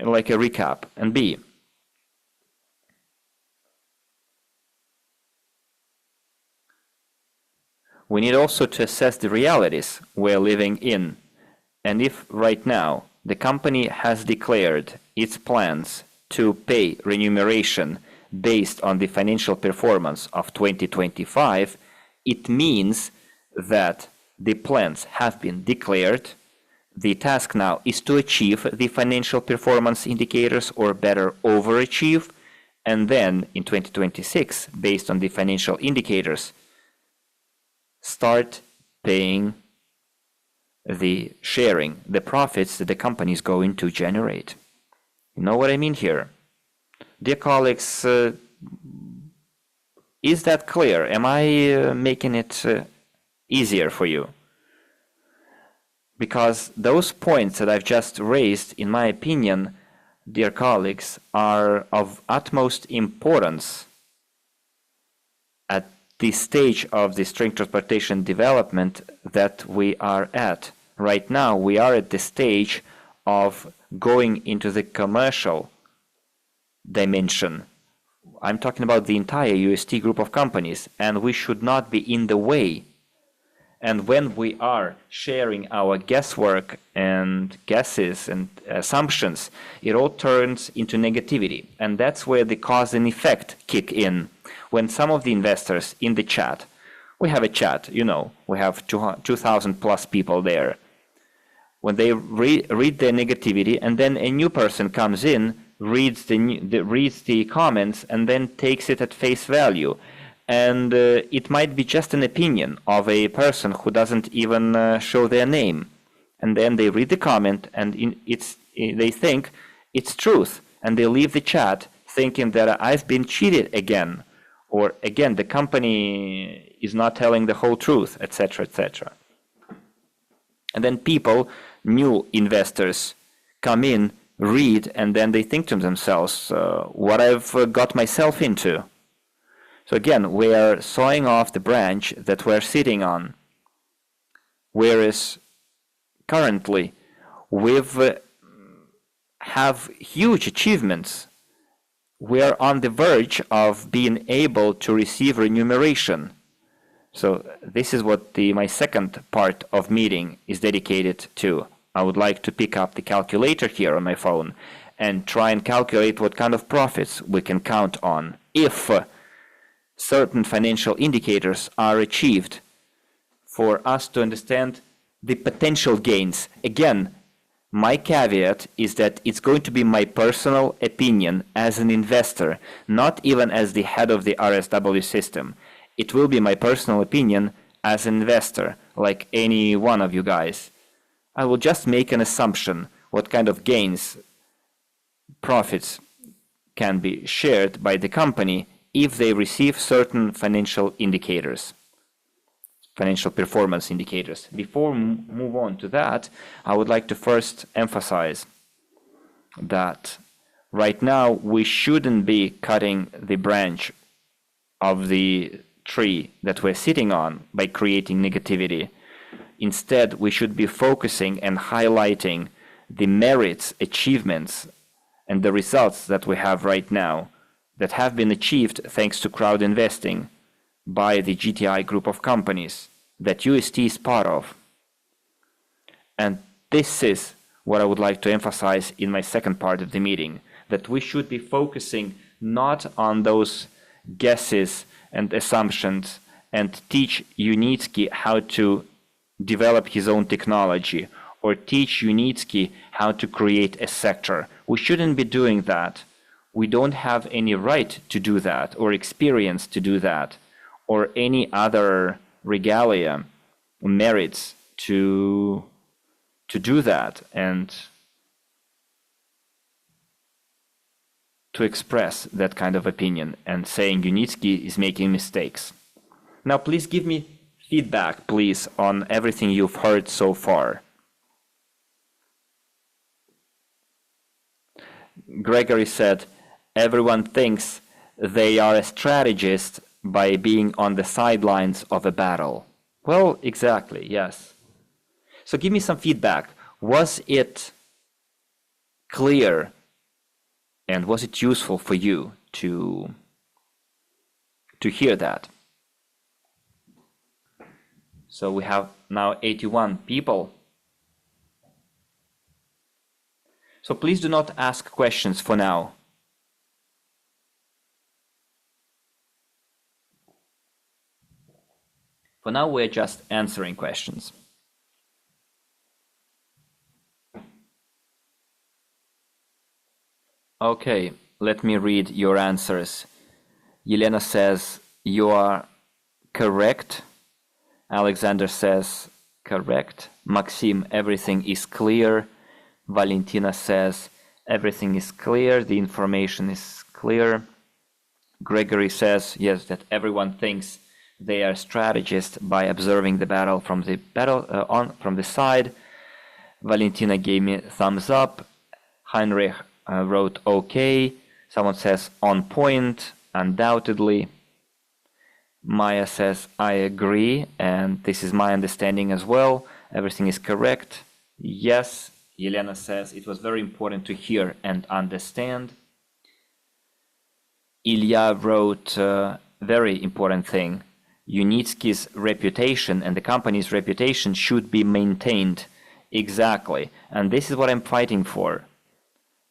like a recap. And B, we need also to assess the realities we're living in. And if right now the company has declared its plans to pay remuneration based on the financial performance of 2025, it means that the plans have been declared. The task now is to achieve the financial performance indicators, or better, overachieve, and then in 2026, based on the financial indicators, start paying the profits that the company is going to generate. You know what I mean here? Dear colleagues, is that clear? Am I making it easier for you? Because those points that I've just raised, in my opinion, dear colleagues, are of utmost importance at the stage of the string transportation development that we are at right now we are at the stage of going into the commercial dimension. I'm talking about the entire UST group of companies, and we should not be in the way. And when we are sharing our guesswork and guesses and assumptions, it all turns into negativity. And that's where the cause and effect kick in. When some of the investors in the chat, we have a chat, we have 2,000 plus people there. When they read their negativity, and then a new person comes in, reads the comments, and then takes it at face value. And it might be just an opinion of a person who doesn't even show their name. And then they read the comment, and they think it's truth. And they leave the chat thinking that I've been cheated again. Or again, the company is not telling the whole truth, etc., etc. And then people, new investors, come in, read, and then they think to themselves, what I've got myself into. So again, we are sawing off the branch that we're sitting on, whereas currently we've have huge achievements. We are on the verge of being able to receive remuneration. So this is what my second part of meeting is dedicated to. I would like to pick up the calculator here on my phone and try and calculate what kind of profits we can count on if certain financial indicators are achieved, for us to understand the potential gains. Again, my caveat is that it's going to be my personal opinion as an investor, not even as the head of the RSW system. It will be my personal opinion as an investor, like any one of you guys. I will just make an assumption what kind of gains, profits can be shared by the company if they receive certain financial indicators, financial performance indicators. Before we move on to that, I would like to first emphasize that right now we shouldn't be cutting the branch of the tree that we're sitting on by creating negativity. Instead, we should be focusing and highlighting the merits, achievements, and the results that we have right now that have been achieved thanks to crowd investing by the GTI group of companies that UST is part of. And this is what I would like to emphasize in my second part of the meeting, that we should be focusing not on those guesses and assumptions and teach Unitsky how to develop his own technology or teach Unitsky how to create a sector. We shouldn't be doing that. We don't have any right to do that or experience to do that or any other regalia, merits to do that and to express that kind of opinion and saying Unitsky is making mistakes. Now please give me feedback, please, on everything you've heard so far. Gregory said, everyone thinks they are a strategist by being on the sidelines of a battle. Well, exactly, yes. So give me some feedback. Was it clear and was it useful for you to hear that? So we have now 81 people. So please do not ask questions for now. For now, we're just answering questions. Okay, let me read your answers. Yelena says, you are correct. Alexander says, correct. Maxim, everything is clear. Valentina says, everything is clear. The information is clear. Gregory says, yes, that everyone thinks they are strategists by observing the battle from the side. Valentina gave me thumbs up. Heinrich wrote okay. Someone says on point, undoubtedly. Maya says I agree, and this is my understanding as well. Everything is correct. Yes, Yelena says it was very important to hear and understand. Ilya wrote a very important thing. Unitsky's reputation and the company's reputation should be maintained. Exactly. And this is what I'm fighting for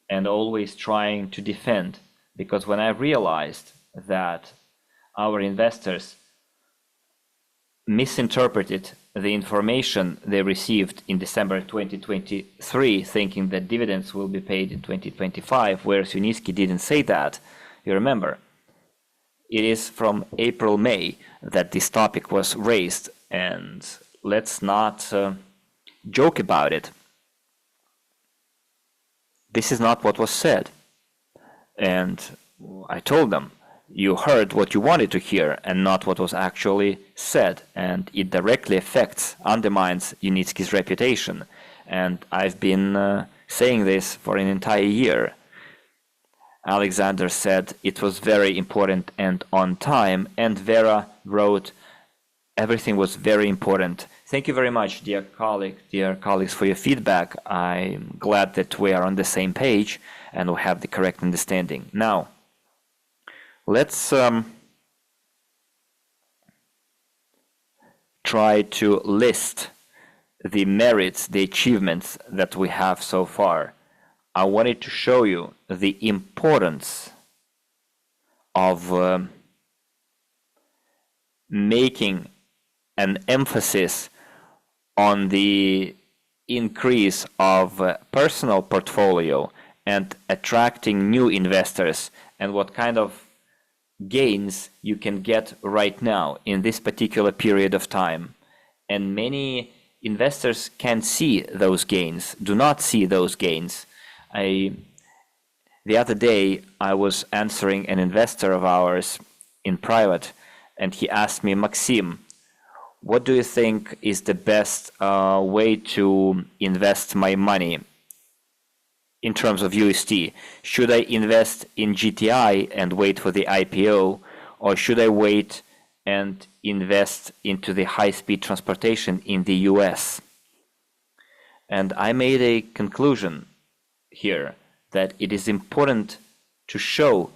and always trying to defend. Because when I realized that our investors misinterpreted the information they received in December 2023, thinking that dividends will be paid in 2025, whereas Unitsky didn't say that. You remember, it is from April-May that this topic was raised, and let's not joke about it. This is not what was said. And I told them, you heard what you wanted to hear and not what was actually said, and it directly undermines Unitsky's reputation. And I've been saying this for an entire year. Alexander said it was very important and on time, and Vera wrote everything was very important. Thank you very much, dear colleagues, for your feedback. I'm glad that we are on the same page and we have the correct understanding. Now, let's try to list the merits, the achievements that we have so far. I wanted to show you the importance of making an emphasis on the increase of personal portfolio and attracting new investors, and what kind of gains you can get right now in this particular period of time. And many investors can't see those gains, do not see those gains. The other day, I was answering an investor of ours in private, and he asked me, Maxim, what do you think is the best way to invest my money in terms of USD? Should I invest in GTI and wait for the IPO, or should I wait and invest into the high-speed transportation in the US? And I made a conclusion here that it is important to show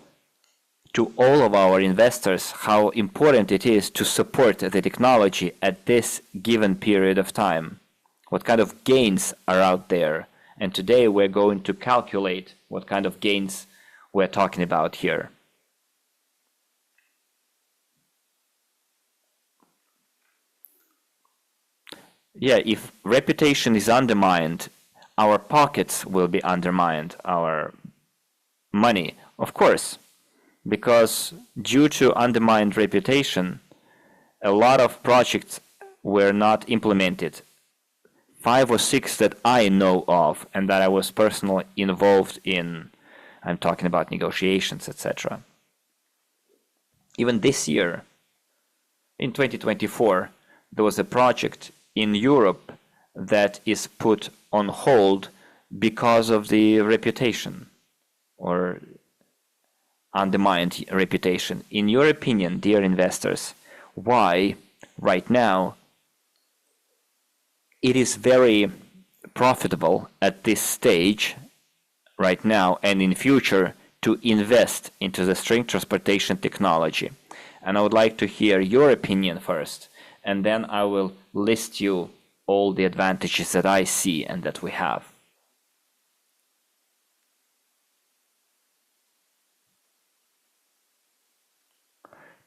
to all of our investors how important it is to support the technology at this given period of time, what kind of gains are out there. And today we're going to calculate what kind of gains we're talking about here. Yeah, if reputation is undermined, our pockets will be undermined, our money, of course, because due to undermined reputation, a lot of projects were not implemented. 5 or 6 that I know of and that I was personally involved in. I'm talking about negotiations, etc. Even this year, in 2024, there was a project in Europe that is put on hold because of the reputation or undermined reputation. In your opinion, dear investors, why right now it is very profitable at this stage right now and in future to invest into the string transportation technology? And I would like to hear your opinion first, and then I will list you all the advantages that I see and that we have.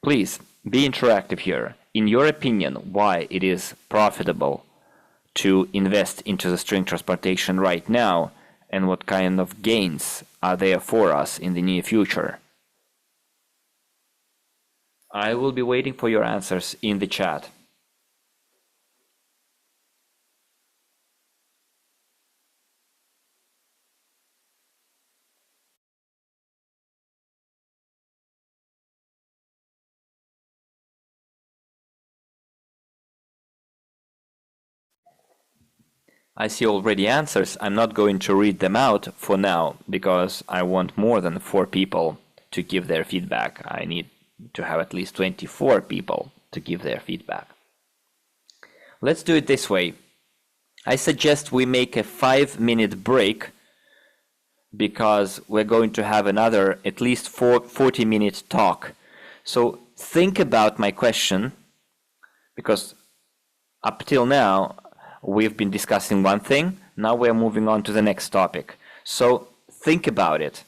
Please be interactive here. In your opinion, why it is profitable to invest into the string transportation right now, and what kind of gains are there for us in the near future? I will be waiting for your answers in the chat. I see already answers. I'm not going to read them out for now because I want more than 4 people to give their feedback. I need to have at least 24 people to give their feedback. Let's do it this way. I suggest we make a 5-minute break because we're going to have another at least 40-minute talk. So think about my question, because up till now we've been discussing one thing. Now we're moving on to the next topic. So think about it.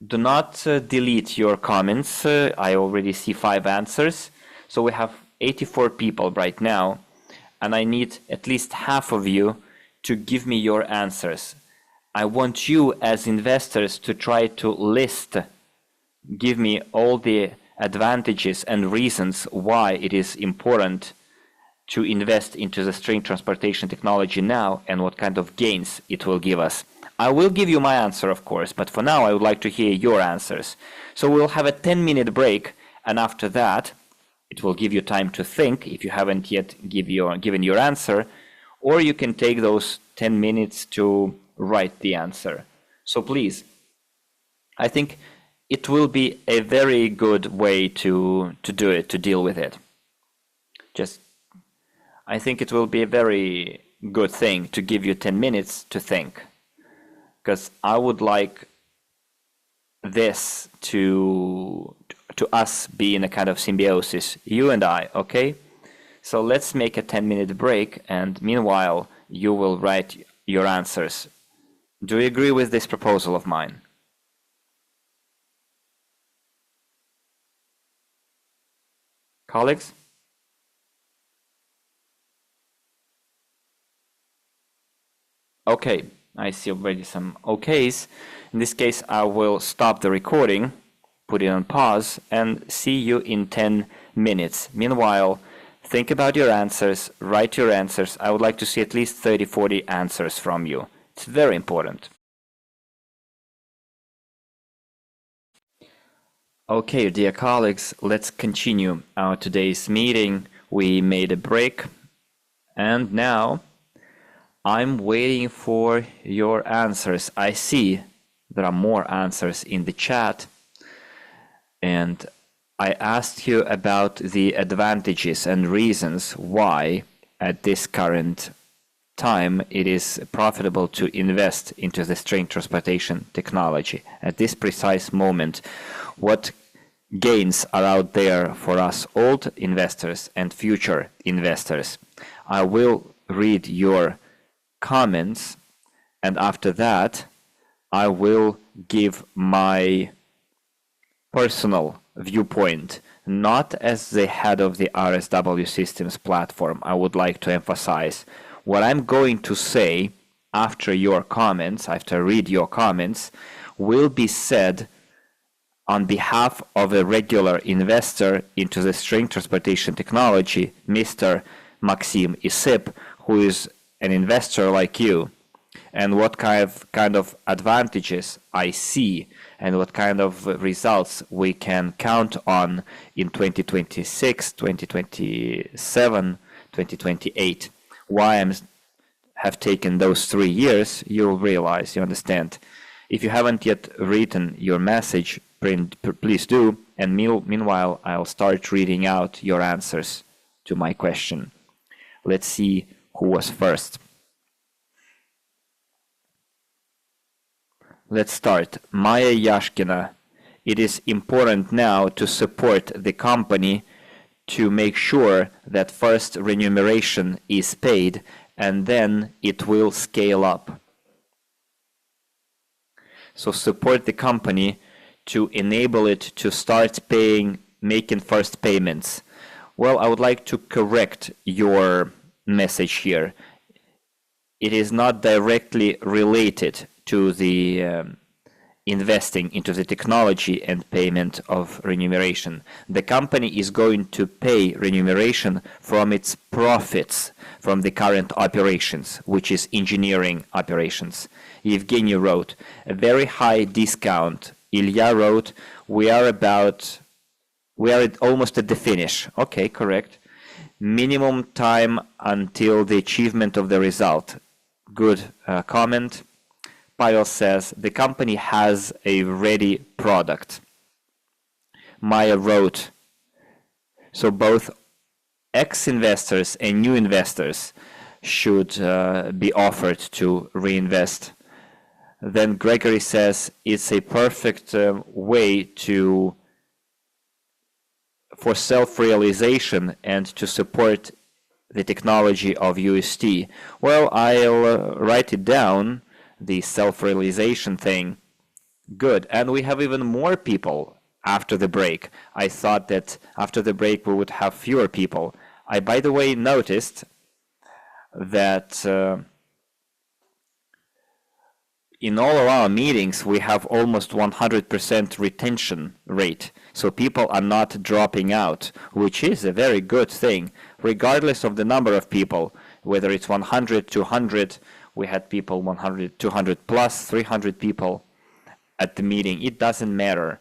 Do not delete your comments. I already see 5 answers. So we have 84 people right now, and I need at least half of you to give me your answers. I want you as investors to try to give me all the advantages and reasons why it is important to invest into the string transportation technology now and what kind of gains it will give us. I will give you my answer, of course, but for now I would like to hear your answers. So we'll have a 10-minute break, and after that it will give you time to think if you haven't yet given your answer, or you can take those 10 minutes to write the answer. So please, I think it will be a very good way to do it, to deal with it. I think it will be a very good thing to give you 10 minutes to think, because I would like this to us be in a kind of symbiosis, you and I, okay? So let's make a 10-minute break, and meanwhile you will write your answers. Do you agree with this proposal of mine? Colleagues? Okay, I see already some okays. In this case, I will stop the recording, put it on pause, and see you in 10 minutes. Meanwhile, think about your answers, write your answers. I would like to see at least 30-40 answers from you. It's very important. Okay, dear colleagues, let's continue our today's meeting. We made a break, and now I'm waiting for your answers. I see there are more answers in the chat, and I asked you about the advantages and reasons why at this current time it is profitable to invest into the string transportation technology. At this precise moment, what gains are out there for us old investors and future investors? I will read your comments, and after that I will give my personal viewpoint, not as the head of the RSW Systems platform. I would like to emphasize what I'm going to say after your comments, after I read your comments, will be said on behalf of a regular investor into the string transportation technology, Mr. Maxim Isyp, who is an investor like you, and what kind of advantages I see and what kind of results we can count on in 2026, 2027, 2028. Why I have taken those 3 years, you'll realize, you understand. If you haven't yet written your message, please do, and meanwhile I'll start reading out your answers to my question. Let's see who was first. Let's start. Maya Yashkina. It is important now to support the company to make sure that first remuneration is paid and then it will scale up. So support the company to enable it to start making first payments. Well, I would like to correct your message here. It is not directly related to the investing into the technology and payment of remuneration. The company is going to pay remuneration from its profits from the current operations, which is engineering operations. Evgeny wrote, a very high discount. Ilya wrote, we are almost at the finish. Okay, correct. Minimum time until the achievement of the result. Good comment. Pavel says, the company has a ready product. Maya wrote, so both ex-investors and new investors should be offered to reinvest. Then Gregory says it's a perfect way for self-realization and to support the technology of UST. Well, I'll write it down, the self-realization thing. Good. And we have even more people after the break. I thought that after the break we would have fewer people. I, by the way, noticed that in all of our meetings we have almost 100% retention rate. So people are not dropping out, which is a very good thing, regardless of the number of people, whether it's 100, 200, we had people 100, 200 plus, 300 people at the meeting. It doesn't matter.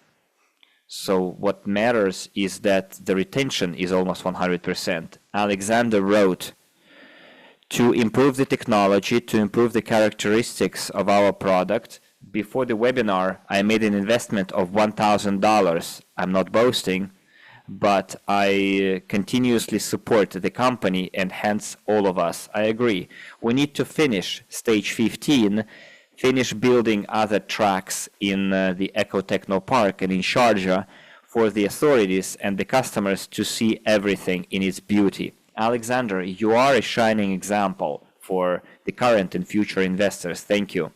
So what matters is that the retention is almost 100%. Alexander wrote, to improve the technology, to improve the characteristics of our product. Before the webinar, I made an investment of $1,000. I'm not boasting, but I continuously support the company and hence all of us. I agree. We need to finish stage 15, finish building other tracks in the Eco Techno Park and in Sharjah for the authorities and the customers to see everything in its beauty. Alexander, you are a shining example for the current and future investors. Thank you.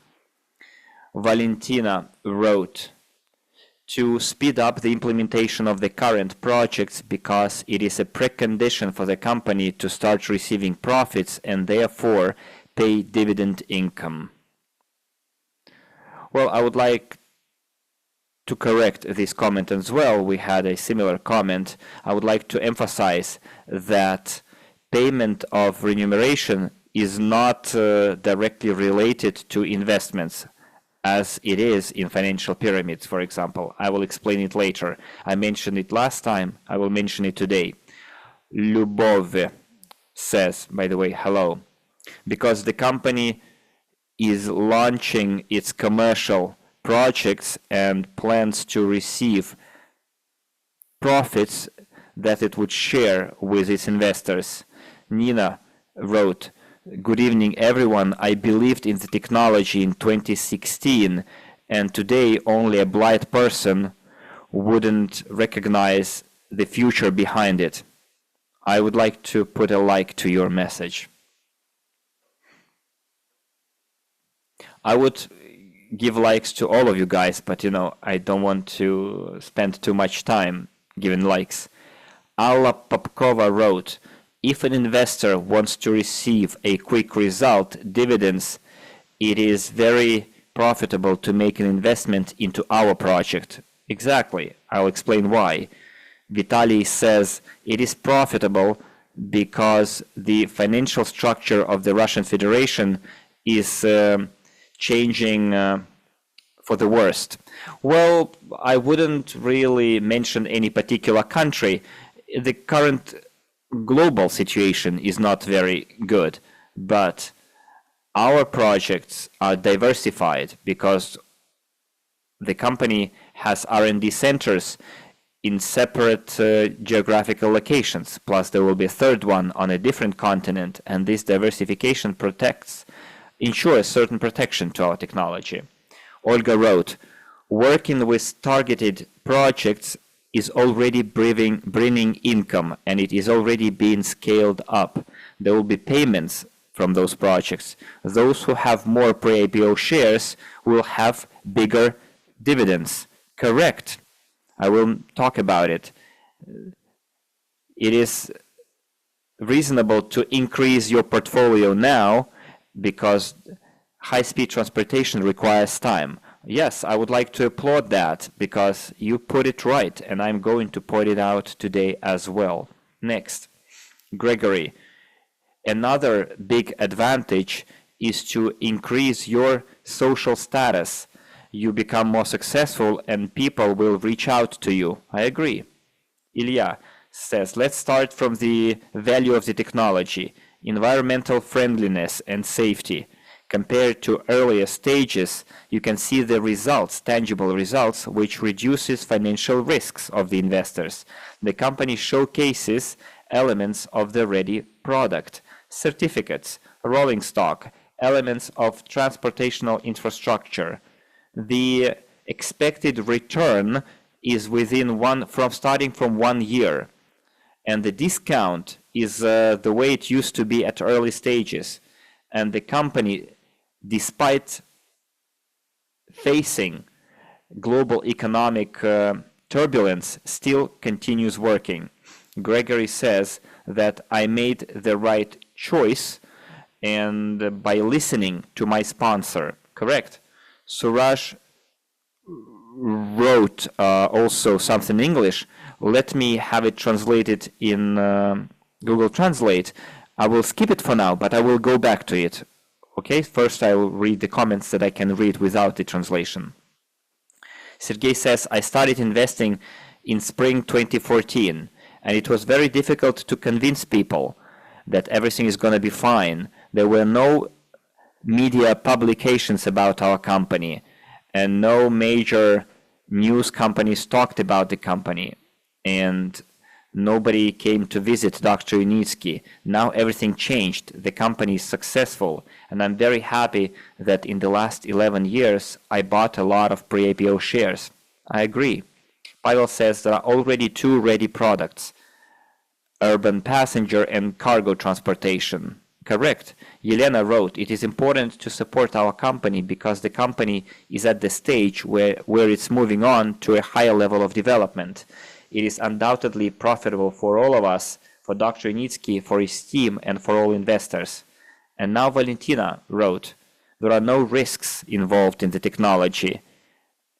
Valentina wrote, to speed up the implementation of the current projects because it is a precondition for the company to start receiving profits and therefore pay dividend income. Well, I would like to correct this comment as well. We had a similar comment. I would like to emphasize that payment of remuneration is not directly related to investments, as it is in financial pyramids, for example. I will explain it later. I mentioned it last time. I will mention it today. Lubov says, by the way, hello. Because the company is launching its commercial projects and plans to receive profits that it would share with its investors. Nina wrote, good evening everyone, I believed in the technology in 2016 and today only a blind person wouldn't recognize the future behind it. I would like to put a like to your message. I would give likes to all of you guys, but you know, I don't want to spend too much time giving likes. Alla Popkova wrote, if an investor wants to receive a quick result, dividends, it is very profitable to make an investment into our project. Exactly. I'll explain why. Vitaly says it is profitable because the financial structure of the Russian Federation is changing for the worst. Well, I wouldn't really mention any particular country. The current global situation is not very good, but our projects are diversified because the company has R&D centers in separate geographical locations, plus there will be a third one on a different continent, and this diversification ensures certain protection to our technology. Olga wrote, working with targeted projects is already bringing income and it is already being scaled up. There will be payments from those projects. Those who have more pre-IPO shares will have bigger dividends. Correct. I will talk about it. It is reasonable to increase your portfolio now because high-speed transportation requires time. Yes, I would like to applaud that because you put it right, and I'm going to point it out today as well. Next, Gregory. Another big advantage is to increase your social status. You become more successful and people will reach out to you. I agree. Ilya says, let's start from the value of the technology, environmental friendliness and safety. Compared to earlier stages, you can see the results, tangible results, which reduces financial risks of the investors. The company showcases elements of the ready product, certificates, rolling stock, elements of transportational infrastructure. The expected return is starting from 1 year, and the discount is the way it used to be at early stages, and the company, despite facing global economic turbulence, still continues working. Gregory says that I made the right choice and by listening to my sponsor. Correct. Suraj wrote also something in English. Let me have it translated in Google Translate. I will skip it for now, but I will go back to it. Okay, first I will read the comments that I can read without the translation. Sergey says, I started investing in spring 2014, and it was very difficult to convince people that everything is going to be fine. There were no media publications about our company, and no major news companies talked about the company, and nobody came to visit Dr. Unitsky. Now everything changed. The company is successful, and I'm very happy that in the last 11 years I bought a lot of pre-IPO shares. I agree. Pavel says there are already 2 ready products, urban passenger and cargo transportation. Correct. Yelena wrote, it is important to support our company because the company is at the stage where it's moving on to a higher level of development. It is undoubtedly profitable for all of us, for Dr. Unitsky, for his team, and for all investors. And now Valentina wrote, there are no risks involved in the technology,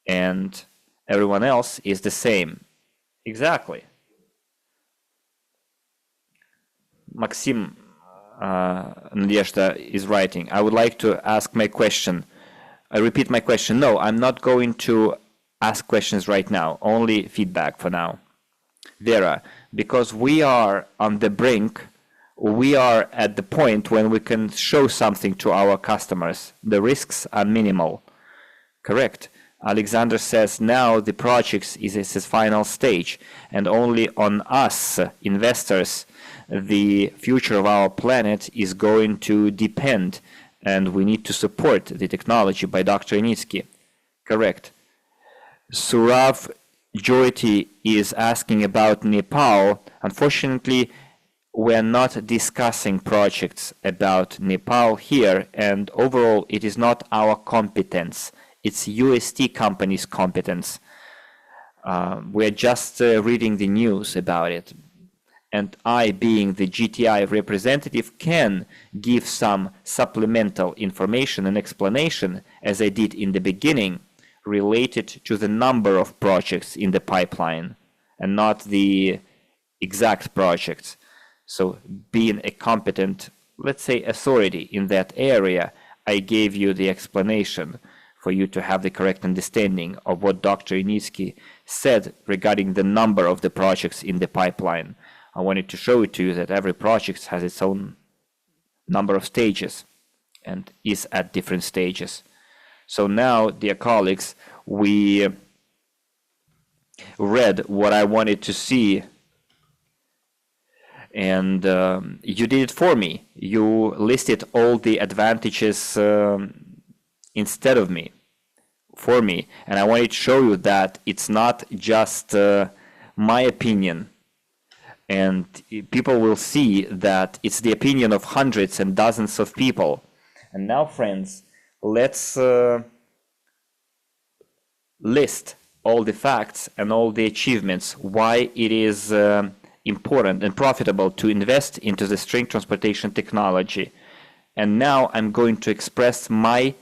and everyone else is the same. Exactly. Maxim Nadezhda is writing, I would like to ask my question. I repeat my question. No, I'm not going to ask questions right now, only feedback for now. Vera, because we are on the brink, we are at the point when we can show something to our customers. The risks are minimal. Correct. Alexander says now the project is at its final stage, and only on us, investors, the future of our planet is going to depend, and we need to support the technology by Dr. Unitsky. Correct. Surav Jyoti is asking about Nepal. Unfortunately, we're not discussing projects about Nepal here, and overall it is not our competence. It's UST company's competence. We're just reading the news about it. And I, being the GTI representative, can give some supplemental information and explanation, as I did in the beginning, related to the number of projects in the pipeline and not the exact projects. So being a competent, let's say, authority in that area, I gave you the explanation for you to have the correct understanding of what Dr. Unitsky said regarding the number of the projects in the pipeline. I wanted to show it to you that every project has its own number of stages and is at different stages. So now, dear colleagues, we read what I wanted to see, and you did it for me. You listed all the advantages instead of me, for me, and I wanted to show you that it's not just my opinion, and people will see that it's the opinion of hundreds and dozens of people. And now, friends, let's list all the facts and all the achievements, why it is important and profitable to invest into the string transportation technology. And now I'm going to express my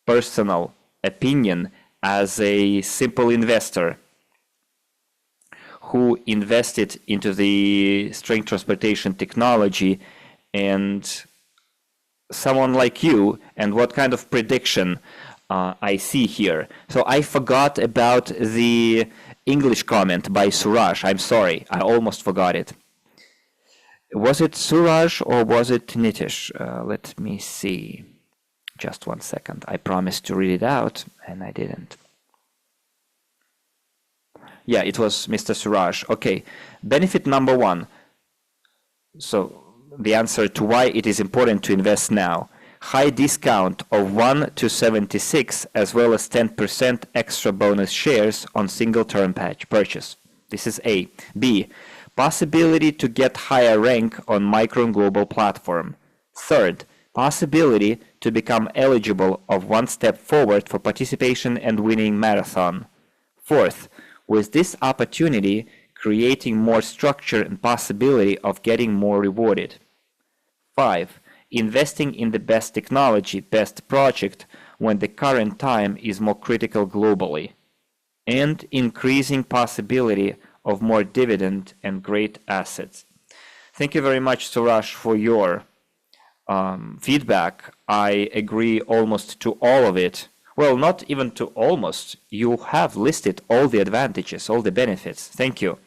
personal opinion as a simple investor who invested into the string transportation technology, and someone like you, and what kind of prediction I see here. So I forgot about the English comment by Suraj. I'm sorry, I almost forgot it. Was it Suraj or was it Nitish? Let me see. Just 1 second. I promised to read it out, and I didn't. Yeah, it was Mr. Suraj. Okay, benefit number 1. So the answer to why it is important to invest now. High discount of 1 to 76 as well as 10% extra bonus shares on single term purchase. This is A. B. Possibility to get higher rank on Micron Global platform. Third, possibility to become eligible of one step forward for participation and winning marathon. Fourth, with this opportunity, creating more structure and possibility of getting more rewarded. 5. Investing in the best technology, best project when the current time is more critical globally. And increasing possibility of more dividend and great assets. Thank you very much, Suraj, for your feedback. I agree almost to all of it. Well, not even to almost. You have listed all the advantages, all the benefits. Thank you.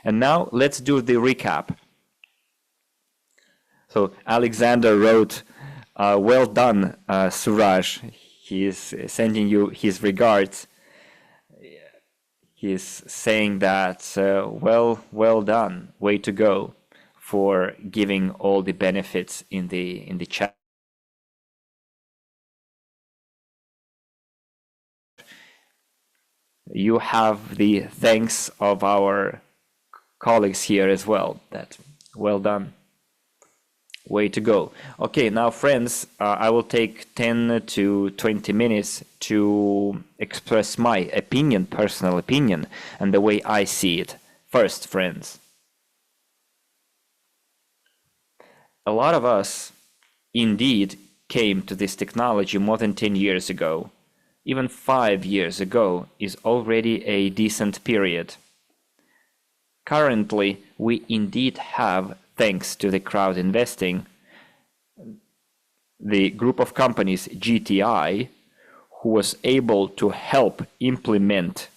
And now let's do the recap. So Alexander wrote, well done, Suraj. He is sending you his regards. He's saying that, well done, way to go for giving all the benefits in the chat. You have the thanks of our colleagues here as well. That well done. Way to go. Okay, now friends, I will take 10 to 20 minutes to express my opinion, personal opinion, and the way I see it. First, friends, a lot of us indeed came to this technology more than 10 years ago. Even 5 years ago is already a decent period. Currently, we indeed have, thanks to the crowd investing, the group of companies GTI, who was able to help implement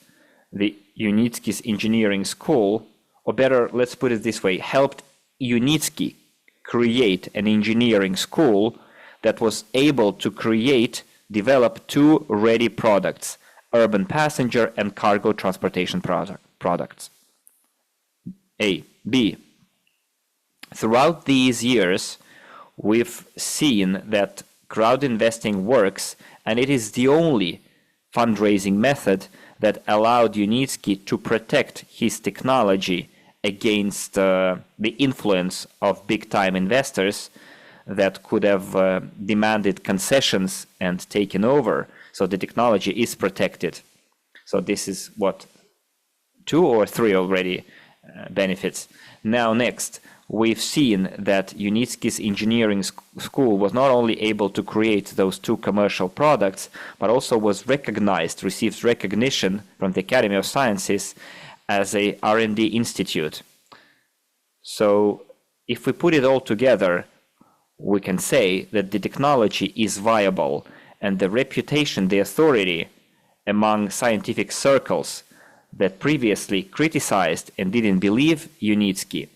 the Unitsky's engineering school, or better, let's put it this way, helped Unitsky create an engineering school that was able to develop two ready products, urban passenger and cargo transportation products. A. B. Throughout these years, we've seen that crowd investing works, and it is the only fundraising method that allowed Unitsky to protect his technology against the influence of big-time investors that could have demanded concessions and taken over. So the technology is protected. So this is what, 2 or 3 already benefits. Now next, we've seen that Unitsky's engineering school was not only able to create those 2 commercial products, but also was recognized, received recognition from the Academy of Sciences as a R&D institute. So if we put it all together, we can say that the technology is viable, and the reputation, the authority among scientific circles that previously criticized and didn't believe Unitsky,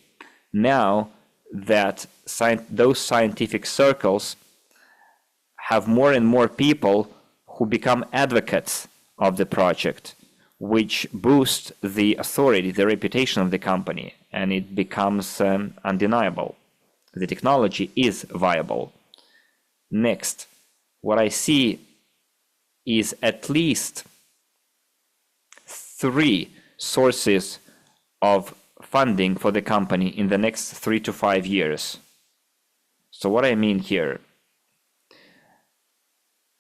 now that those scientific circles have more and more people who become advocates of the project, which boost the authority, the reputation of the company, and it becomes undeniable. The technology is viable. Next, what I see is at least 3 sources of funding for the company in the next 3 to 5 years. So what I mean here,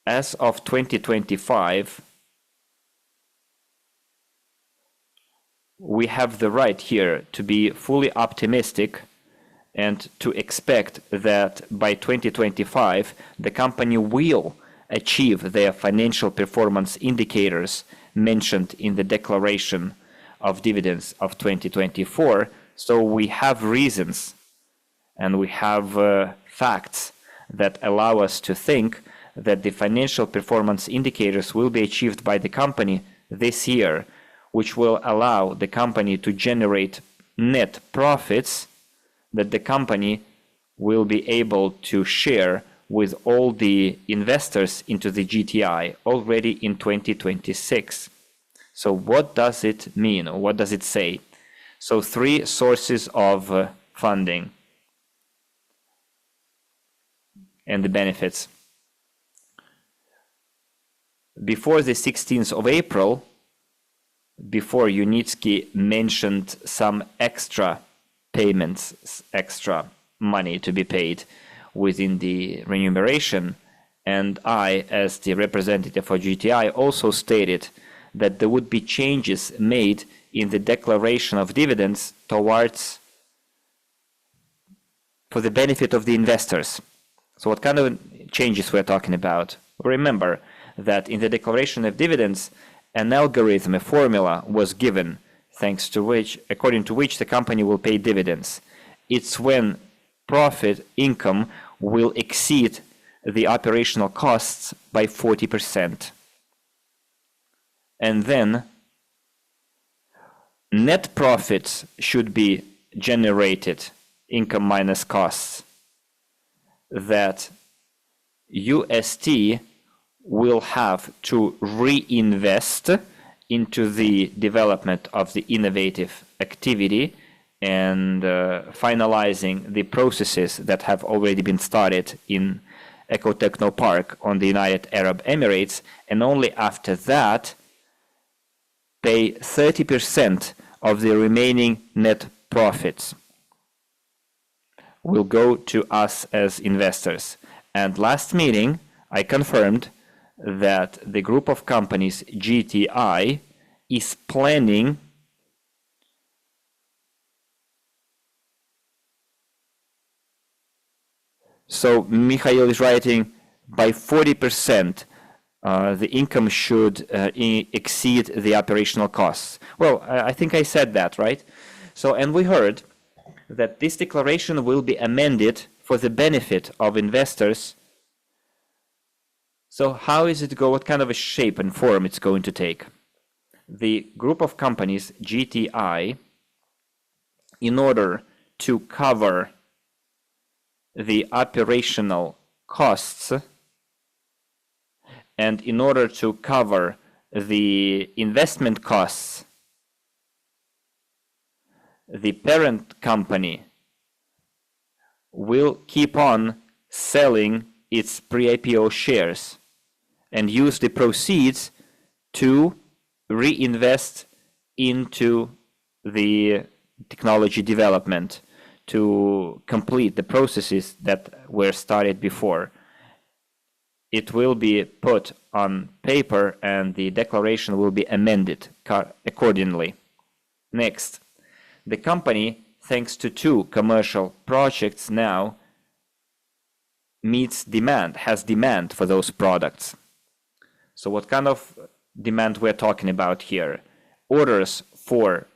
as of 2025, we have the right here to be fully optimistic and to expect that by 2025, the company will achieve their financial performance indicators mentioned in the declaration of dividends of 2024. So we have reasons and we have facts that allow us to think that the financial performance indicators will be achieved by the company this year, which will allow the company to generate net profits that the company will be able to share with all the investors into the GTI already in 2026. So what does it mean? What does it say? So 3 sources of funding. and the benefits. Before the 16th of April, before Unitsky mentioned some extra payments, extra money to be paid within the remuneration, and I, as the representative for GTI, also stated that there would be changes made in the declaration of dividends towards for the benefit of the investors. So what kind of changes we're talking about? Remember that in the declaration of dividends, an algorithm, a formula was given, thanks to which, according to which the company will pay dividends. It's when profit income will exceed the operational costs by 40%. And then net profits should be generated, income minus costs, that UST will have to reinvest into the development of the innovative activity and finalizing the processes that have already been started in Ecotechno Park on the United Arab Emirates, and only after that pay 30% of the remaining net profits will go to us as investors. And last meeting, I confirmed that the group of companies GTI is planning so Mikhail is writing by 40% the income should exceed the operational costs. Well, I think I said that, right? So, and we heard that this declaration will be amended for the benefit of investors. So how is it go? What kind of a shape and form it's going to take? The group of companies GTI, in order to cover the operational costs and in order to cover the investment costs, the parent company will keep on selling its pre-IPO shares and use the proceeds to reinvest into the technology development to complete the processes that were started before. It will be put on paper and the declaration will be amended accordingly. Next, the company, thanks to 2 commercial projects now, meets demand, has demand for those products. So what kind of demand we're talking about here? Orders for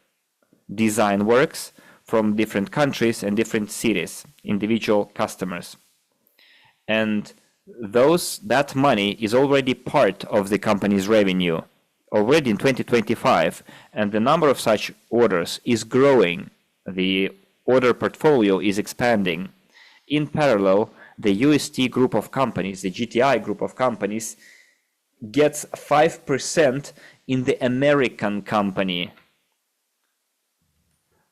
design works from different countries and different cities, individual customers. And that money is already part of the company's revenue already in 2025, and the number of such orders is growing. The order portfolio is expanding. In parallel, the UST group of companies, the GTI group of companies, gets 5% in the American company,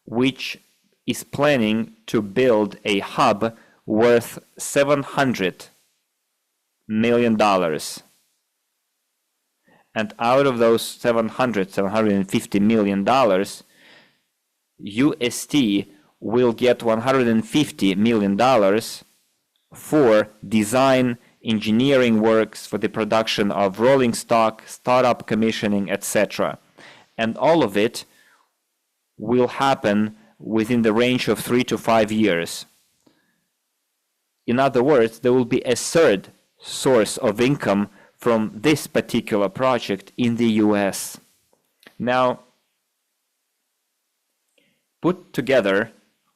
which is planning to build a hub worth $700 million. And out of those $750 million, UST will get $150 million for design, engineering works, for the production of rolling stock, startup commissioning, etc. And all of it will happen within the range of 3 to 5 years. In other words, there will be a third source of income from this particular project in the US. Now, put together,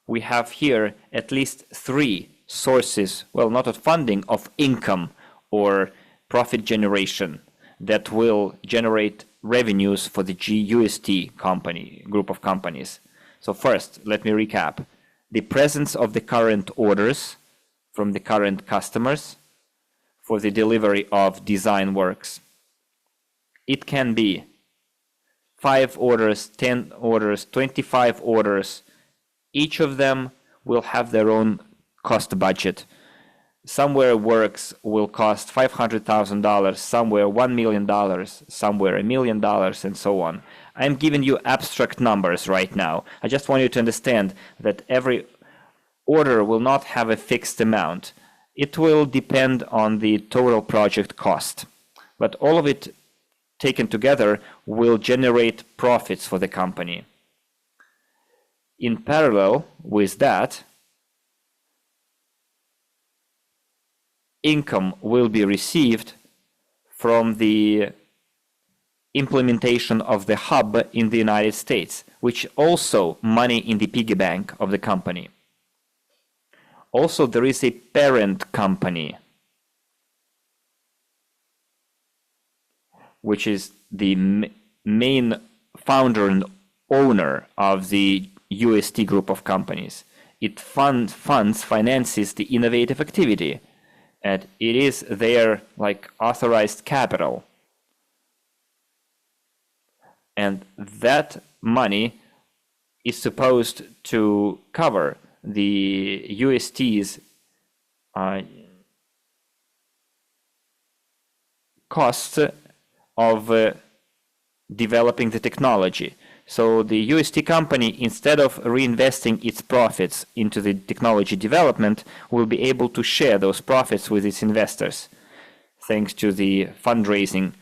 we have here at least 3 sources, well, not of funding, of income or profit generation that will generate revenues for the GUST company, group of companies. So first, let me recap. The presence of the current orders from the current customers for the delivery of design works. It can be 5 orders, 10 orders, 25 orders. Each of them will have their own cost budget. somewhere works will cost $500,000, somewhere $1 million, somewhere $1 million, and so on. I'm giving you abstract numbers right now. I just want you to understand that every order will not have a fixed amount. It will depend on the total project cost. But all of it taken together will generate profits for the company. In parallel with that, income will be received from the implementation of the hub in the United States, which also money in the piggy bank of the company. Also, there is a parent company, which is the main founder and owner of the UST group of companies. It finances the innovative activity, and it is their authorized capital. And that money is supposed to cover the UST's costs of developing the technology. So the UST company, instead of reinvesting its profits into the technology development, will be able to share those profits with its investors, thanks to the fundraising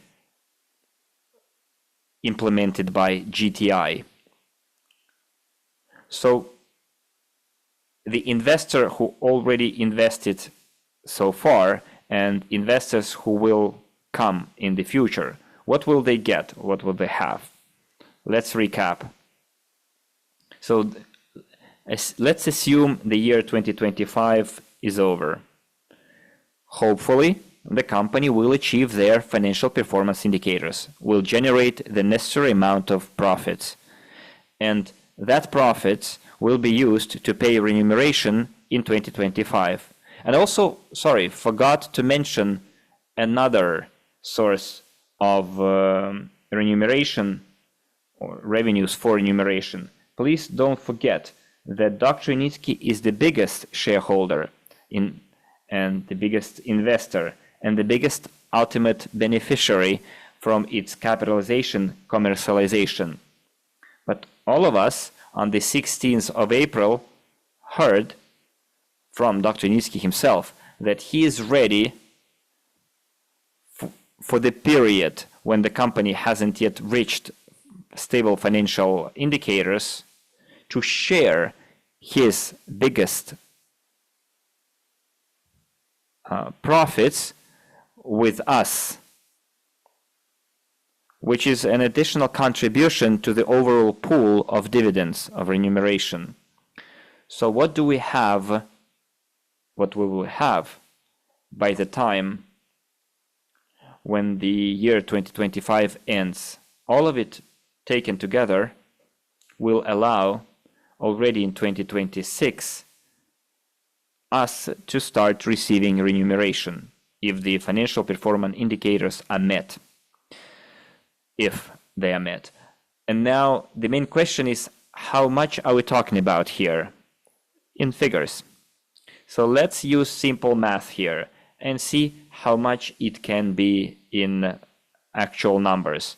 implemented by GTI. So the investor who already invested so far and investors who will come in the future, what will they get? What will they have? Let's recap. So let's assume the year 2025 is over. Hopefully, the company will achieve their financial performance indicators, will generate the necessary amount of profits, and that profits will be used to pay remuneration in 2025. And also, forgot to mention another source of remuneration or revenues for remuneration. Please don't forget that Dr. Nitsky is the biggest shareholder and the biggest investor and the biggest ultimate beneficiary from its capitalization commercialization. But all of us on the 16th of April heard from Dr. Nitsky himself that he is ready for the period when the company hasn't yet reached stable financial indicators to share his biggest profits with us, which is an additional contribution to the overall pool of dividends of remuneration. So what do we have, what we will have by the time when the year 2025 ends? All of it taken together will allow already in 2026 us to start receiving remuneration if the financial performance indicators are met, if they are met. And now the main question is, how much are we talking about here in figures? So let's use simple math here and see how much it can be in actual numbers.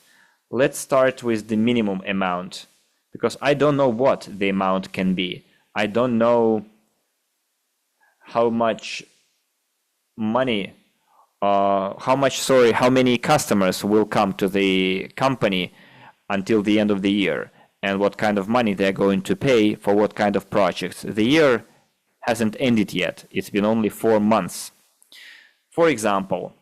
Let's start with the minimum amount, because I don't know what the amount can be. I don't know how much money, how many customers will come to the company until the end of the year, and what kind of money they're going to pay for what kind of projects. The year hasn't ended yet. It's been only 4 months. For example,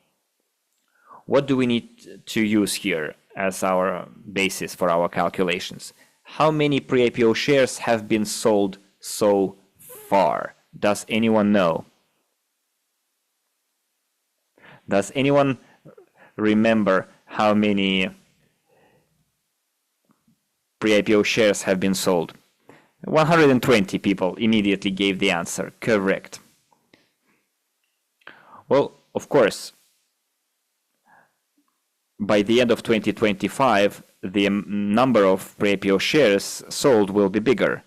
what do we need to use here as our basis for our calculations? How many pre-IPO shares have been sold so far? Does anyone know? Does anyone remember how many pre-IPO shares have been sold? 120 people immediately gave the answer. Correct. Well, of course, by the end of 2025, the number of pre-IPO shares sold will be bigger.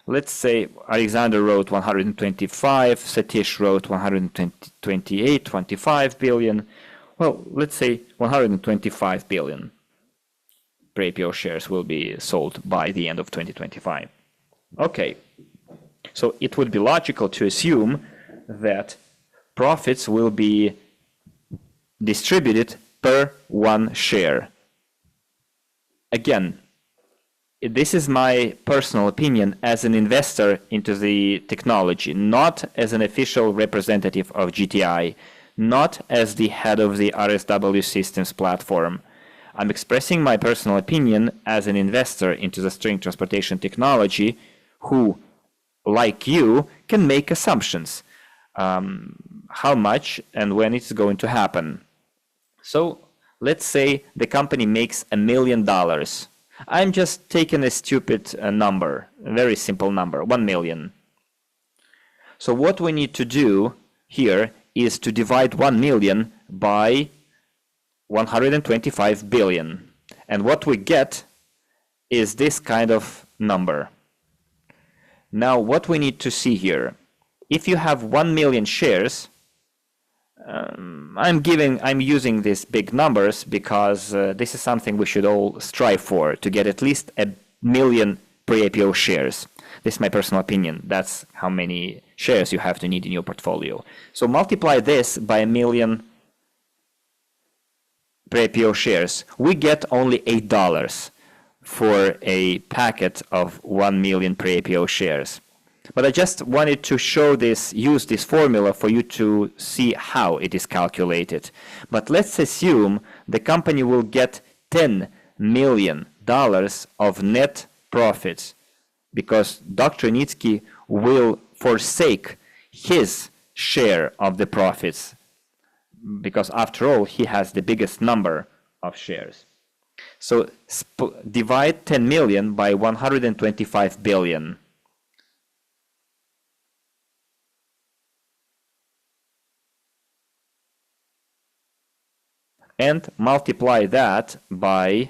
let's say Alexander wrote 125, Satish wrote 128.25 billion. Well, let's say 125 billion pre-IPO shares will be sold by the end of 2025. Okay, so it would be logical to assume that profits will be distributed per one share. Again, this is my personal opinion as an investor into the technology, not as an official representative of GTI, not as the head of the RSW Systems platform. I'm expressing my personal opinion as an investor into the string transportation technology who, like you, can make assumptions. How much and when it's going to happen. So let's say the company makes $1 million. I'm just taking a stupid number, a very simple number, 1 million. So what we need to do here is to divide 1 million by 125 billion. And what we get is this kind of number. Now what we need to see here, if you have 1 million shares, I'm using these big numbers because this is something we should all strive for, to get at least 1 million pre-IPO shares. This is my personal opinion. That's how many shares you have to need in your portfolio. So multiply this by 1 million pre-IPO shares. We get only $8 for a packet of 1 million pre-IPO shares. But I just wanted to show this, use this formula for you to see how it is calculated. But let's assume the company will get $10 million of net profits because Dr. Nitsky will forsake his share of the profits because after all, he has the biggest number of shares. So divide 10 million by 125 billion. And multiply that by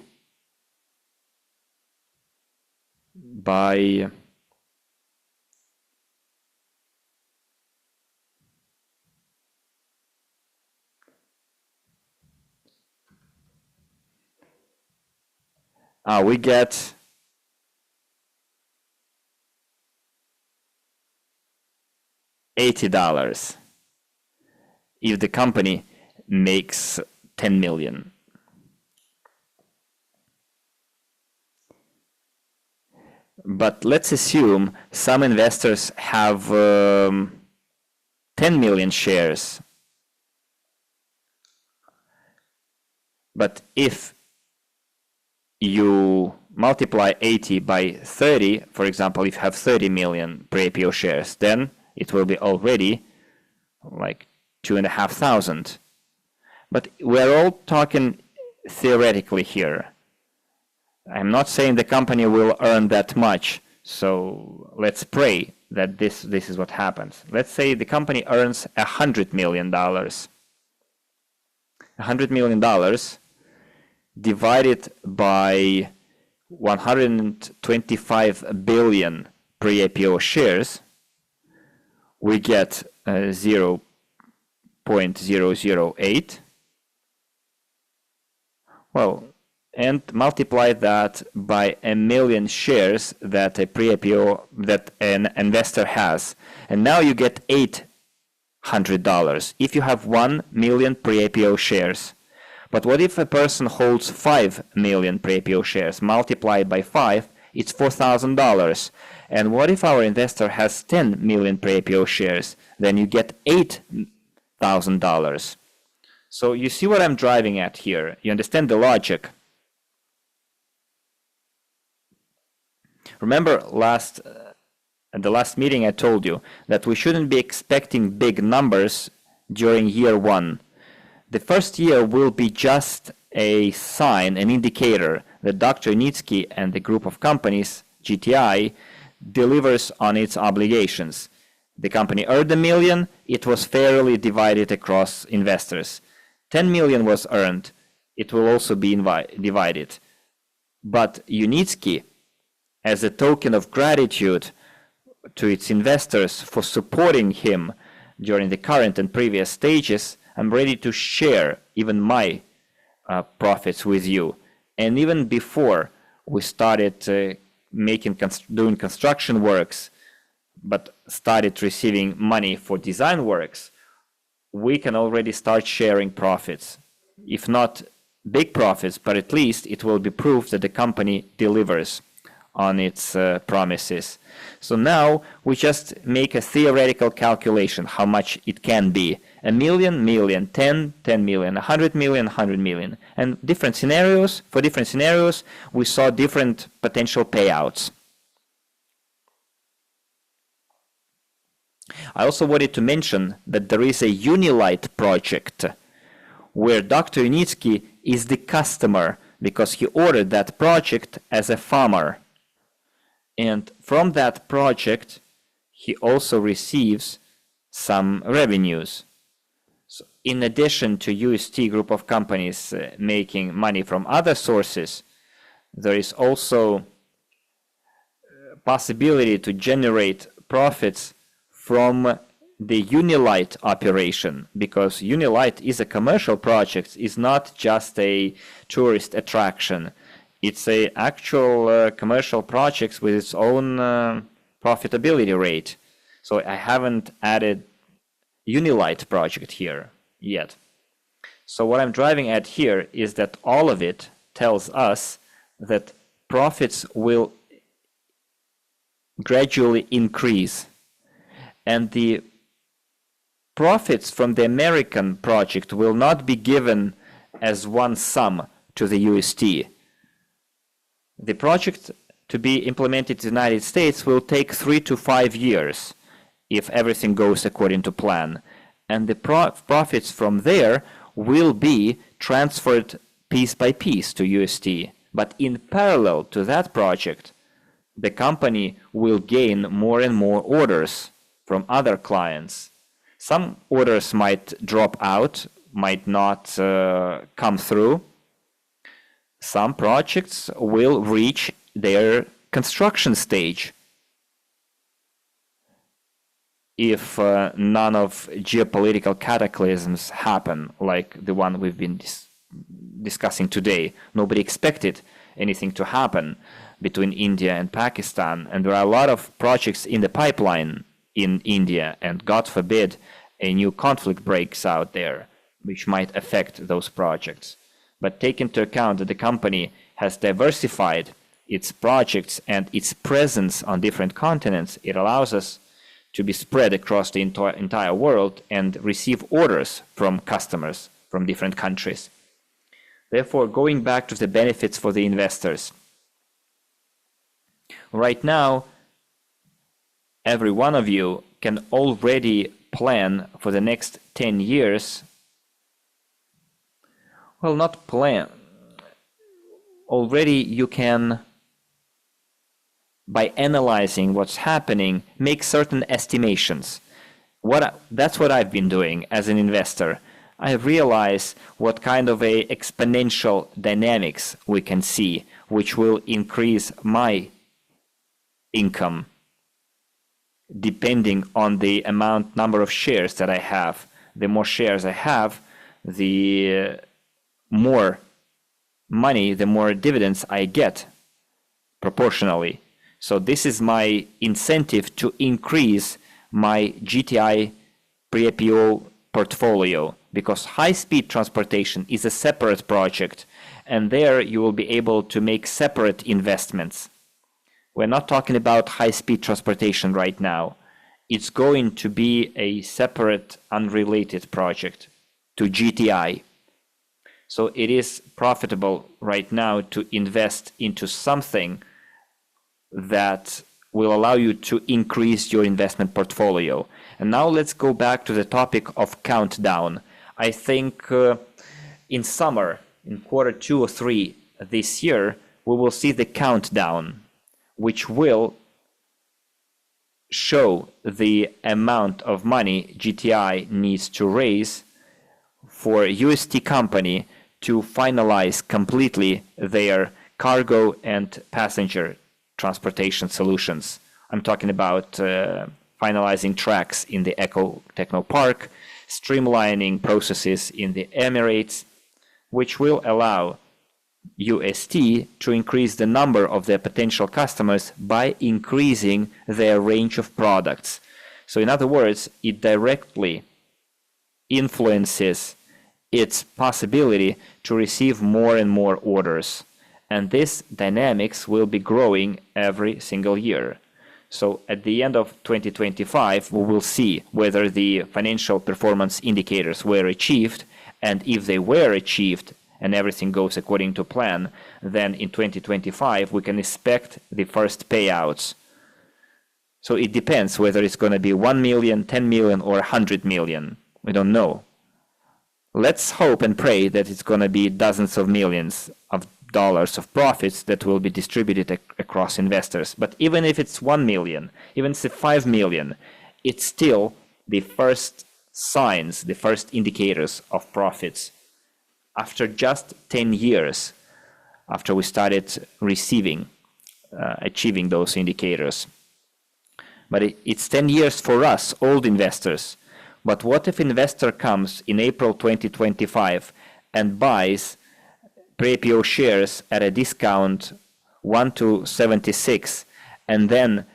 we get $80 if the company makes 10 million. But let's assume some investors have 10 million shares. But if you multiply 80 by 30, for example, if you have 30 million pre-IPO shares, then it will be already like 2,500. But we're all talking theoretically here. I'm not saying the company will earn that much, so let's pray that this is what happens. Let's say the company earns $100 million. $100 million divided by 125 billion pre-IPO shares, we get 0.008. Well, and multiply that by 1 million shares that a pre-IPO that an investor has, and now you get $800 if you have 1 million pre-IPO shares. But what if a person holds 5 million pre-IPO shares? Multiplied by 5, it's $4,000. And what if our investor has 10 million pre-IPO shares? Then you get $8,000. So you see what I'm driving at here. You understand the logic. Remember at the last meeting I told you that we shouldn't be expecting big numbers during year one. The first year will be just a sign, an indicator that Dr. Nitsky and the group of companies, GTI, delivers on its obligations. The company earned $1 million, it was fairly divided across investors. 10 million was earned, it will also be divided. But Unitsky, as a token of gratitude to its investors for supporting him during the current and previous stages. I'm ready to share even my profits with you. And even before we started doing construction works, but started receiving money for design works, we can already start sharing profits. If not big profits, but at least it will be proof that the company delivers on its promises. So now we just make a theoretical calculation how much it can be. 1 million, 10 million, 100 million, 100 million. And for different scenarios, we saw different potential payouts. I also wanted to mention that there is a Unilight project where Dr. Unitsky is the customer because he ordered that project as a farmer. And from that project, he also receives some revenues. So in addition to UST group of companies making money from other sources, there is also possibility to generate profits from the Unilight operation, because Unilight is a commercial project, is not just a tourist attraction. It's a actual commercial project with its own profitability rate. So I haven't added Unilight project here yet. So what I'm driving at here is that all of it tells us that profits will gradually increase. And the profits from the American project will not be given as one sum to the UST. The project to be implemented in the United States will take 3 to 5 years if everything goes according to plan. And the profits from there will be transferred piece by piece to UST. But in parallel to that project, the company will gain more and more orders from other clients. Some orders might drop out, might not come through. Some projects will reach their construction stage if none of geopolitical cataclysms happen, like the one we've been discussing today. Nobody expected anything to happen between India and Pakistan, and there are a lot of projects in the pipeline in India, and God forbid a new conflict breaks out there, which might affect those projects. But take into account that the company has diversified its projects and its presence on different continents. It allows us to be spread across the entire world and receive orders from customers from different countries. Therefore, going back to the benefits for the investors. Right now, every one of you can already plan for the next 10 years. Well, not plan. Already you can, by analyzing what's happening, make certain estimations. That's what I've been doing as an investor. I realize what kind of a exponential dynamics we can see, which will increase my income depending on the number of shares that I have. The more shares I have, the more money, the more dividends I get proportionally. So this is my incentive to increase my GTI pre-IPO portfolio, because high-speed transportation is a separate project, and there you will be able to make separate investments. We're not talking about high-speed transportation right now. It's going to be a separate, unrelated project to GTI. So it is profitable right now to invest into something that will allow you to increase your investment portfolio. And now let's go back to the topic of countdown. I think in summer, in quarter 2 or 3 this year, we will see the countdown, which will show the amount of money GTI needs to raise for UST company to finalize completely their cargo and passenger transportation solutions. I'm talking about finalizing tracks in the Eco Techno Park, streamlining processes in the Emirates, which will allow UST to increase the number of their potential customers by increasing their range of products. So in other words, it directly influences its possibility to receive more and more orders. And this dynamics will be growing every single year. So at the end of 2025, we will see whether the financial performance indicators were achieved, and if they were achieved and everything goes according to plan, then in 2025 we can expect the first payouts. So it depends whether it's going to be 1 million, 10 million, or 100 million. We don't know. Let's hope and pray that it's going to be dozens of millions of dollars of profits that will be distributed across investors. But even if it's 1 million, even if it's 5 million, it's still the first signs, the first indicators of profits. After just 10 years, after we started achieving those indicators. But it's 10 years for us, old investors. But what if investor comes in April 2025 and buys pre-IPO shares at a discount 1 to 76 and then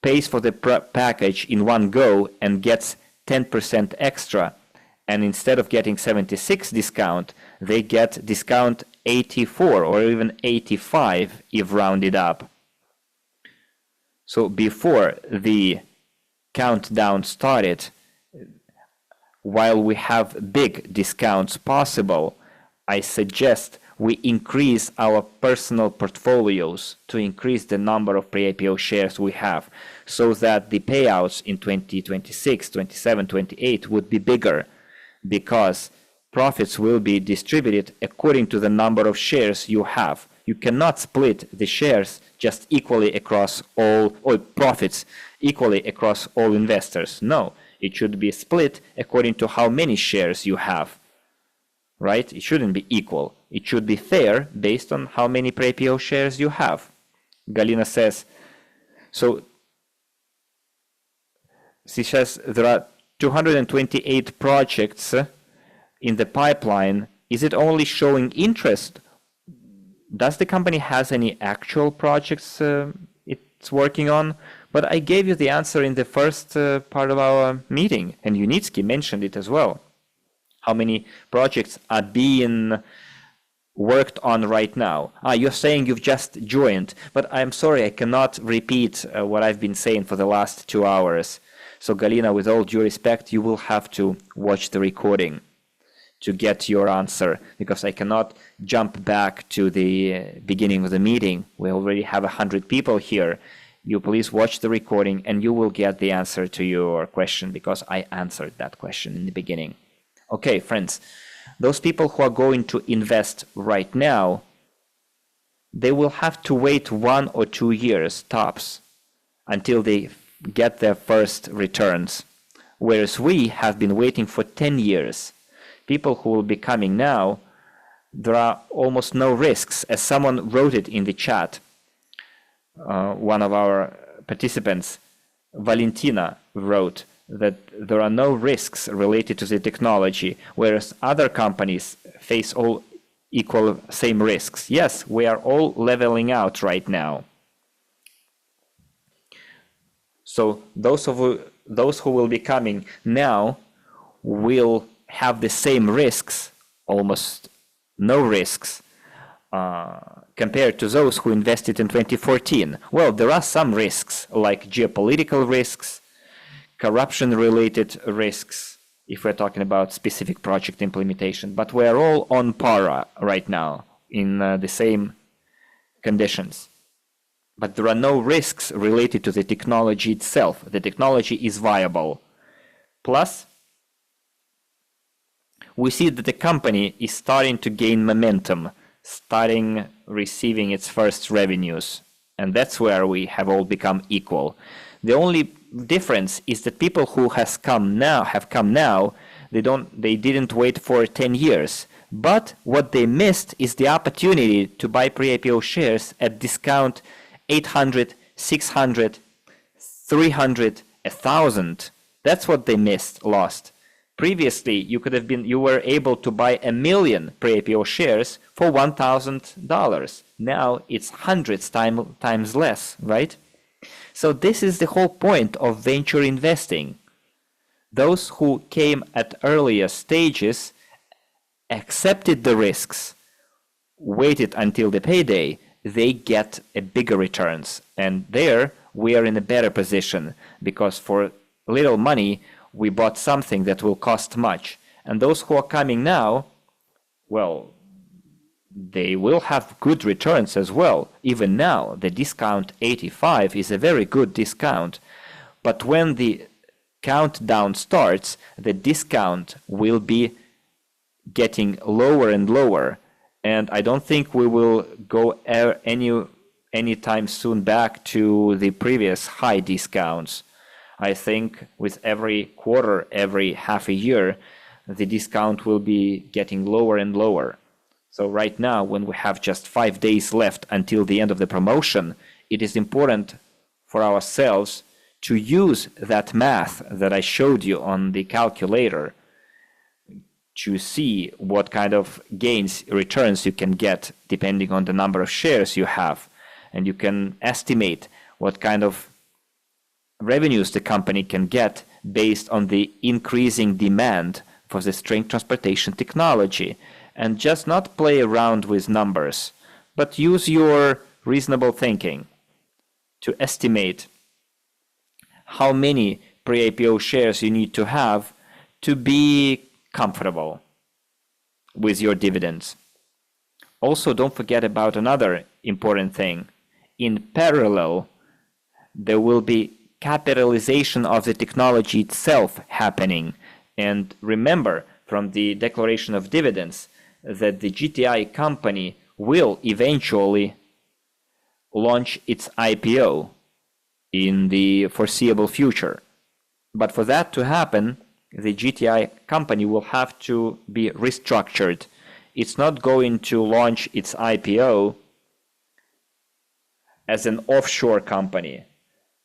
pays for the package in one go and gets 10% extra, and instead of getting 76 discount, they get discount 84 or even 85 if rounded up. So before the countdown started, while we have big discounts possible, I suggest we increase our personal portfolios to increase the number of pre-IPO shares we have, so that the payouts in 2026, 27, 28 would be bigger, because profits will be distributed according to the number of shares you have. You cannot split the shares just equally across all, or profits equally across all investors. No, it should be split according to how many shares you have. Right? It shouldn't be equal. It should be fair based on how many pre-IPO shares you have. Galina says, so she says there are 228 projects in the pipeline. Is it only showing interest? Does the company has any actual projects it's working on? But I gave you the answer in the first part of our meeting, and Unitsky mentioned it as well. How many projects are being worked on right now? You're saying you've just joined, but I'm sorry, I cannot repeat what I've been saying for the last 2 hours. So Galina, with all due respect, you will have to watch the recording to get your answer, because I cannot jump back to the beginning of the meeting. We already have 100 people here. You please watch the recording and you will get the answer to your question, because I answered that question in the beginning. Okay, friends, those people who are going to invest right now, they will have to wait 1 or 2 years tops until they get their first returns. Whereas we have been waiting for 10 years. People who will be coming now, there are almost no risks. As someone wrote it in the chat, one of our participants, Valentina, wrote that there are no risks related to the technology, whereas other companies face all equal same risks. Yes, we are all leveling out right now. So those who will be coming now will have the same risks, almost no risks, compared to those who invested in 2014. Well, there are some risks, like geopolitical risks, corruption-related risks, if we're talking about specific project implementation, but we're all on par right now in the same conditions. But there are no risks related to the technology itself. The technology is viable. Plus, we see that the company is starting to gain momentum, starting receiving its first revenues. And that's where we have all become equal. The only difference is that people who have come now, they didn't wait for 10 years. But what they missed is the opportunity to buy pre-IPO shares at discount 800, 600, 300, 1,000. That's what they lost. Previously, you were able to buy 1 million pre-IPO shares for $1,000. Now it's hundreds times less, right? So this is the whole point of venture investing. Those who came at earlier stages accepted the risks, waited until the payday, they get a bigger returns. And there we are in a better position because for little money, we bought something that will cost much. And those who are coming now, well, they will have good returns as well. Even now, the discount 85 is a very good discount. But when the countdown starts, the discount will be getting lower and lower. And I don't think we will go anytime soon back to the previous high discounts. I think with every quarter, every half a year, the discount will be getting lower and lower. So right now, when we have just 5 days left until the end of the promotion, it is important for ourselves to use that math that I showed you on the calculator to see what kind of returns you can get depending on the number of shares you have. And you can estimate what kind of revenues the company can get based on the increasing demand for the string transportation technology. And just not play around with numbers, but use your reasonable thinking to estimate how many pre-IPO shares you need to have to be comfortable with your dividends. Also, don't forget about another important thing. In parallel, there will be capitalization of the technology itself happening. And remember from the declaration of dividends that the GTI company will eventually launch its IPO in the foreseeable future. But for that to happen, the GTI company will have to be restructured. It's not going to launch its IPO as an offshore company.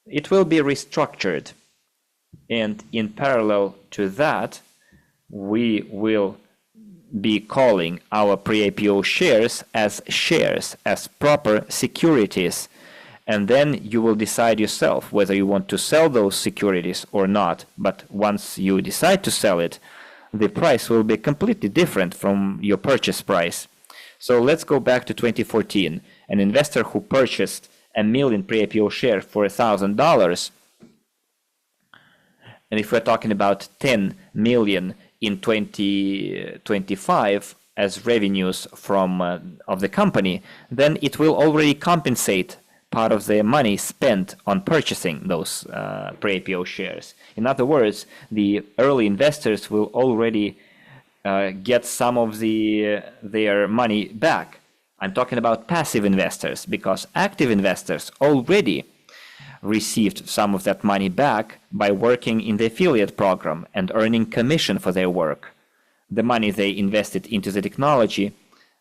It will be restructured. And in parallel to that, we will be calling our pre-IPO shares, as proper securities. And then you will decide yourself whether you want to sell those securities or not. But once you decide to sell it, the price will be completely different from your purchase price. So let's go back to 2014. An investor who purchased 1 million pre-IPO shares for $1,000, and if we're talking about 10 million in 2025 as revenues of the company, then it will already compensate part of the money spent on purchasing those pre-IPO shares. In other words, the early investors will already get some of their money back. I'm talking about passive investors, because active investors already received some of that money back by working in the affiliate program and earning commission for their work. The money they invested into the technology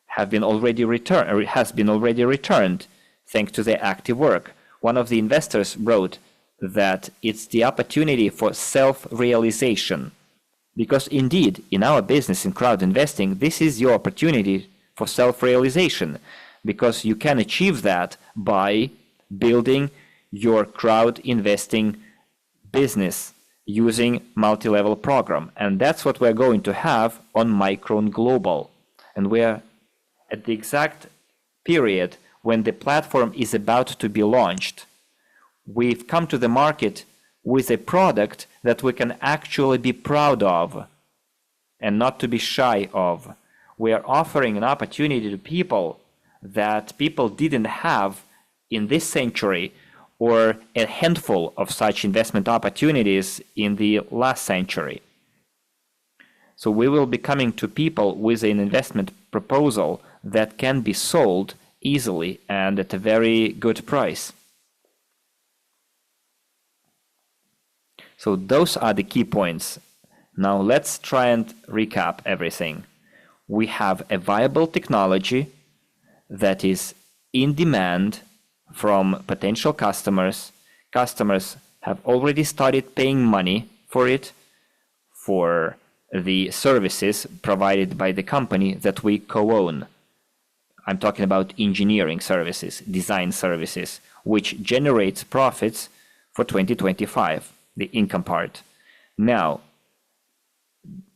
has been already returned thanks to their active work. One of the investors wrote that it's the opportunity for self-realization. Because indeed, in our business in crowd investing, this is your opportunity for self-realization, because you can achieve that by building your crowd investing business using multi-level program. And that's what we're going to have on Micron Global. And we're at the exact period when the platform is about to be launched. We've come to the market with a product that we can actually be proud of and not to be shy of. We are offering an opportunity to people that people didn't have in this century, or a handful of such investment opportunities in the last century. So we will be coming to people with an investment proposal that can be sold easily and at a very good price. So those are the key points. Now let's try and recap everything. We have a viable technology that is in demand from potential customers. Customers have already started paying money for it, for the services provided by the company that we co-own. I'm talking about engineering services, design services, which generates profits for 2025, the income part. Now,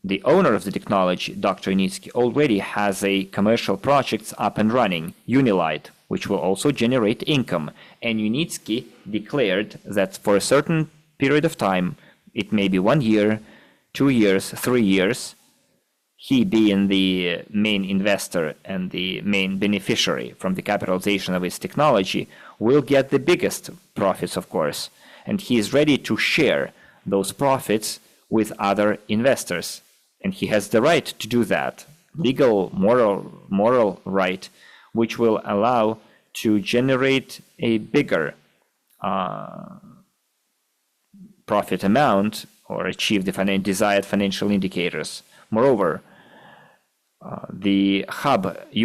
the owner of the technology, Dr. Unitsky, already has a commercial projects up and running, Unilight, which will also generate income. And Unitsky declared that for a certain period of time, it may be 1 year, 2 years, 3 years, he being the main investor and the main beneficiary from the capitalization of his technology, will get the biggest profits, of course. And he is ready to share those profits with other investors. And he has the right to do that, legal, moral right, which will allow to generate a bigger profit amount or achieve the desired financial indicators. Moreover, the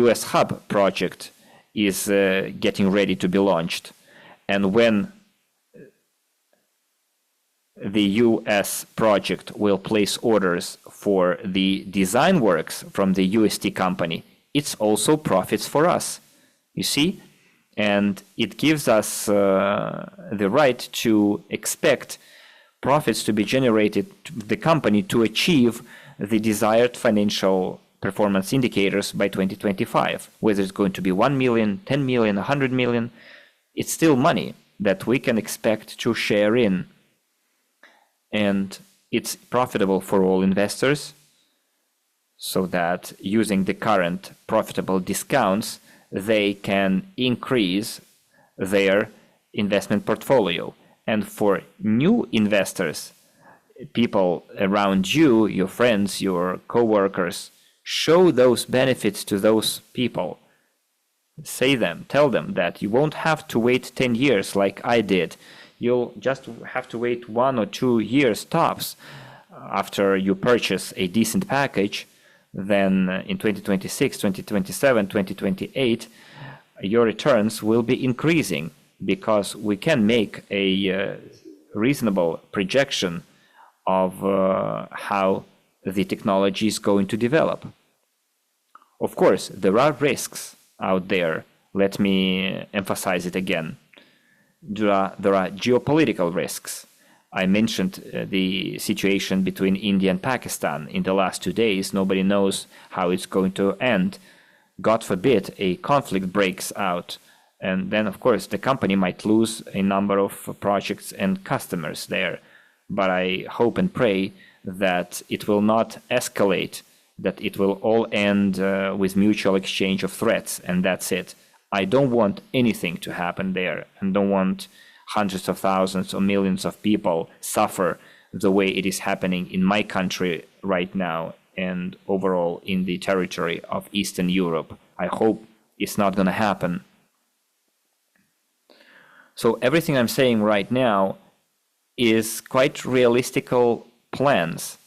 US hub project is getting ready to be launched. And when the US project will place orders for the design works from the UST company, it's also profits for us, you see? And it gives us the right to expect profits to be generated to the company to achieve the desired financial performance indicators by 2025. Whether it's going to be 1 million, 10 million, 100 million, it's still money that we can expect to share in. And it's profitable for all investors, so that using the current profitable discounts, they can increase their investment portfolio. And for new investors, people around you, your friends, your co-workers, show those benefits to those people. Tell them that you won't have to wait 10 years like I did. You'll just have to wait 1 or 2 years tops after you purchase a decent package. Then in 2026, 2027, 2028, your returns will be increasing, because we can make a reasonable projection of how the technology is going to develop. Of course, there are risks out there. Let me emphasize it again. There are geopolitical risks. I mentioned the situation between India and Pakistan in the last 2 days. Nobody knows how it's going to end. God forbid a conflict breaks out. And then, of course, the company might lose a number of projects and customers there. But I hope and pray that it will not escalate, that it will all end with mutual exchange of threats, and that's it. I don't want anything to happen there, and don't want hundreds of thousands or millions of people suffer the way it is happening in my country right now and overall in the territory of Eastern Europe. I hope it's not going to happen. So everything I'm saying right now is quite realistical plans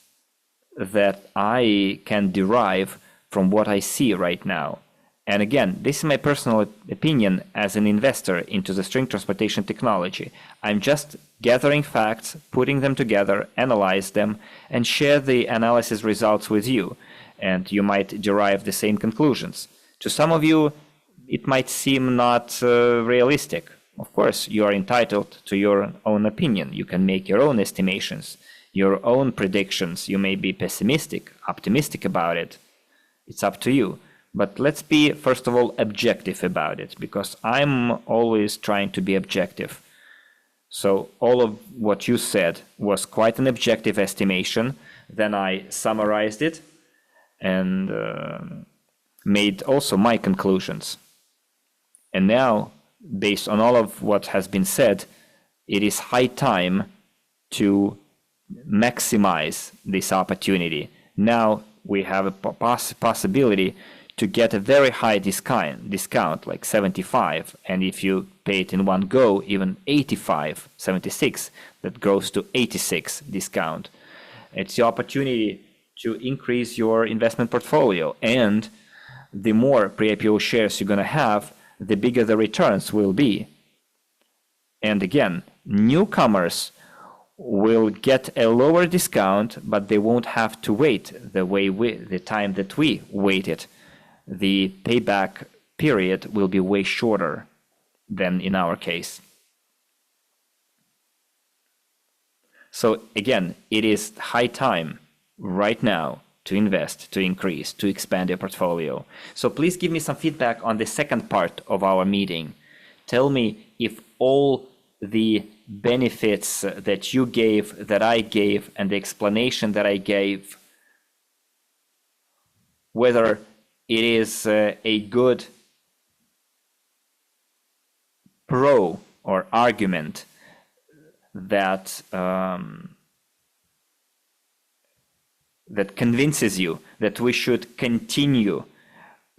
that I can derive from what I see right now. And again, this is my personal opinion as an investor into the string transportation technology. I'm just gathering facts, putting them together, analyze them, and share the analysis results with you. And you might derive the same conclusions. To some of you, it might seem not realistic. Of course, you are entitled to your own opinion. You can make your own estimations, your own predictions. You may be pessimistic, optimistic about it. It's up to you. But let's be, first of all, objective about it, because I'm always trying to be objective. So all of what you said was quite an objective estimation. Then I summarized it and made also my conclusions. And now, based on all of what has been said, it is high time to maximize this opportunity. Now we have a possibility to get a very high discount like 75, and if you pay it in one go, even 85, 76, that grows to 86 discount. It's the opportunity to increase your investment portfolio, and the more pre-IPO shares you're going to have, the bigger the returns will be. And again, newcomers will get a lower discount, but they won't have to wait the time that we waited. The payback period will be way shorter than in our case. So again, it is high time right now to invest, to increase, to expand your portfolio. So please give me some feedback on the second part of our meeting. Tell me if all the benefits that you gave, that I gave, and the explanation that I gave, whether it is a good pro or argument that that convinces you that we should continue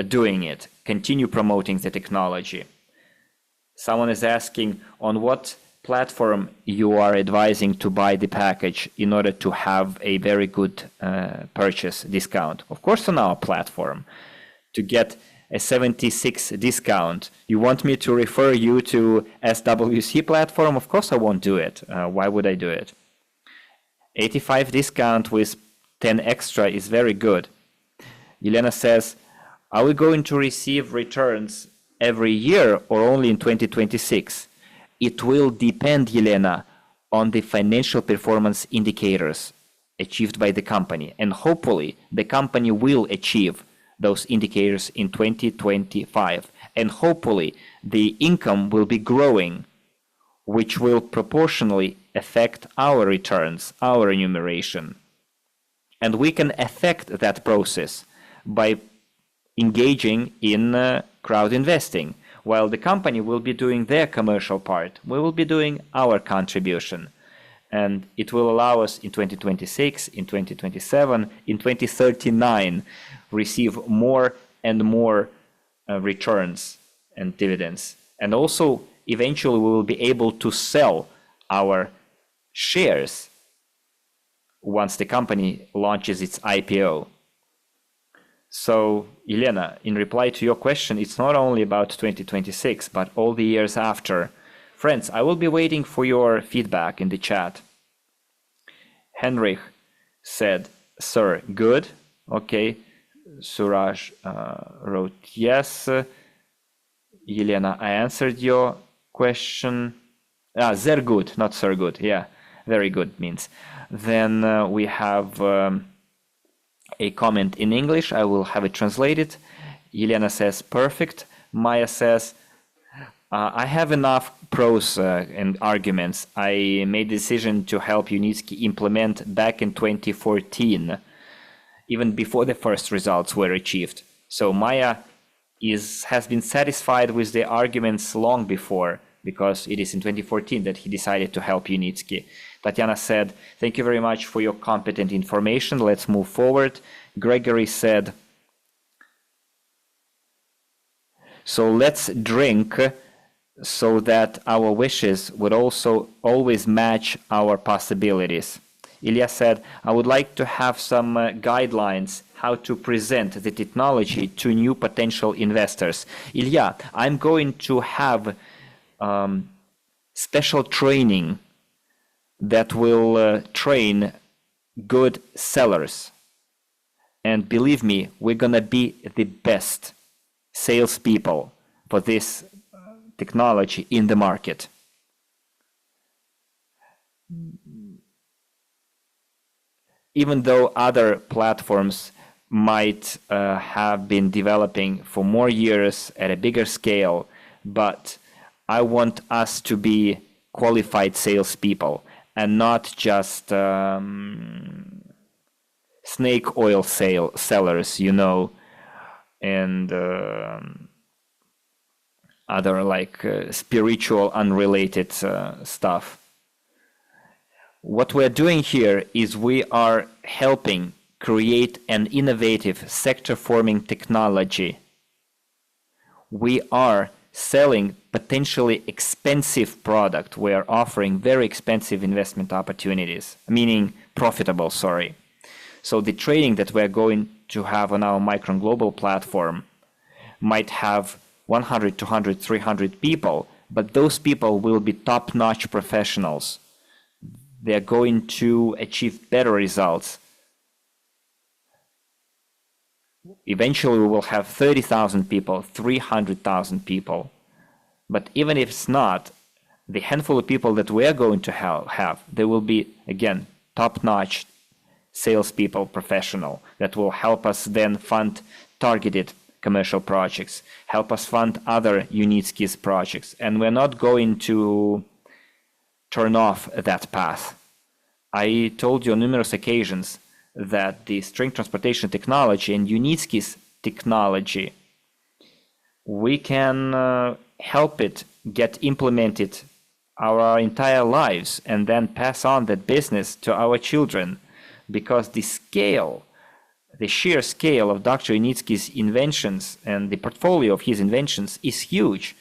doing it, continue promoting the technology. Someone is asking on what platform you are advising to buy the package in order to have a very good purchase discount. Of course, on our platform. To get a 76 discount, you want me to refer you to SWC platform? Of course I won't do it. Why would I do it? 85 discount with 10 extra is very good. Elena says, are we going to receive returns every year or only in 2026? It will depend, Elena, on the financial performance indicators achieved by the company. And hopefully the company will achieve those indicators in 2025. And hopefully the income will be growing, which will proportionally affect our returns, our remuneration. And we can affect that process by engaging in crowd investing. While the company will be doing their commercial part, we will be doing our contribution. And it will allow us in 2026, in 2027, in 2039, receive more and more returns and dividends. And also, eventually, we will be able to sell our shares once the company launches its IPO. So, Elena, in reply to your question, it's not only about 2026, but all the years after. Friends, I will be waiting for your feedback in the chat. Henrich said, sir, good. Okay. Suraj wrote yes. Elena, I answered your question. Sehr good, not sir good. Yeah, very good means. Then we have a comment in English. I will have it translated. Elena says, perfect. Maya says, I have enough pros and arguments. I made the decision to help Unitsky implement back in 2014, even before the first results were achieved. So Maya has been satisfied with the arguments long before, because it is in 2014 that he decided to help Unitsky. Tatiana said, thank you very much for your competent information. Let's move forward. Gregory said, so let's drink so that our wishes would also always match our possibilities. Ilya said, I would like to have some guidelines how to present the technology to new potential investors. Ilya, I'm going to have special training that will train good sellers. And believe me, we're going to be the best salespeople for this technology in the market. Even though other platforms might have been developing for more years at a bigger scale, but I want us to be qualified salespeople and not just snake oil sellers, you know, and other like spiritual unrelated stuff. What we're doing here is we are helping create an innovative sector-forming technology. We are selling potentially expensive product. We are offering very expensive investment opportunities, meaning profitable, sorry. So the trading that we're going to have on our Micron Global platform might have 100, 200, 300 people, but those people will be top-notch professionals. they are going to achieve better results. Eventually, we will have 30,000 people, 300,000 people. But even if it's not, the handful of people that we are going to have, they will be, again, top-notch salespeople, professional, that will help us then fund targeted commercial projects, help us fund other Unitskis projects. And we're not going to turn off that path. I told you on numerous occasions that the string transportation technology and Unitskis technology, we can help it get implemented our entire lives and then pass on that business to our children, because the scale, the sheer scale of Dr. Unitski's inventions and the portfolio of his inventions is huge.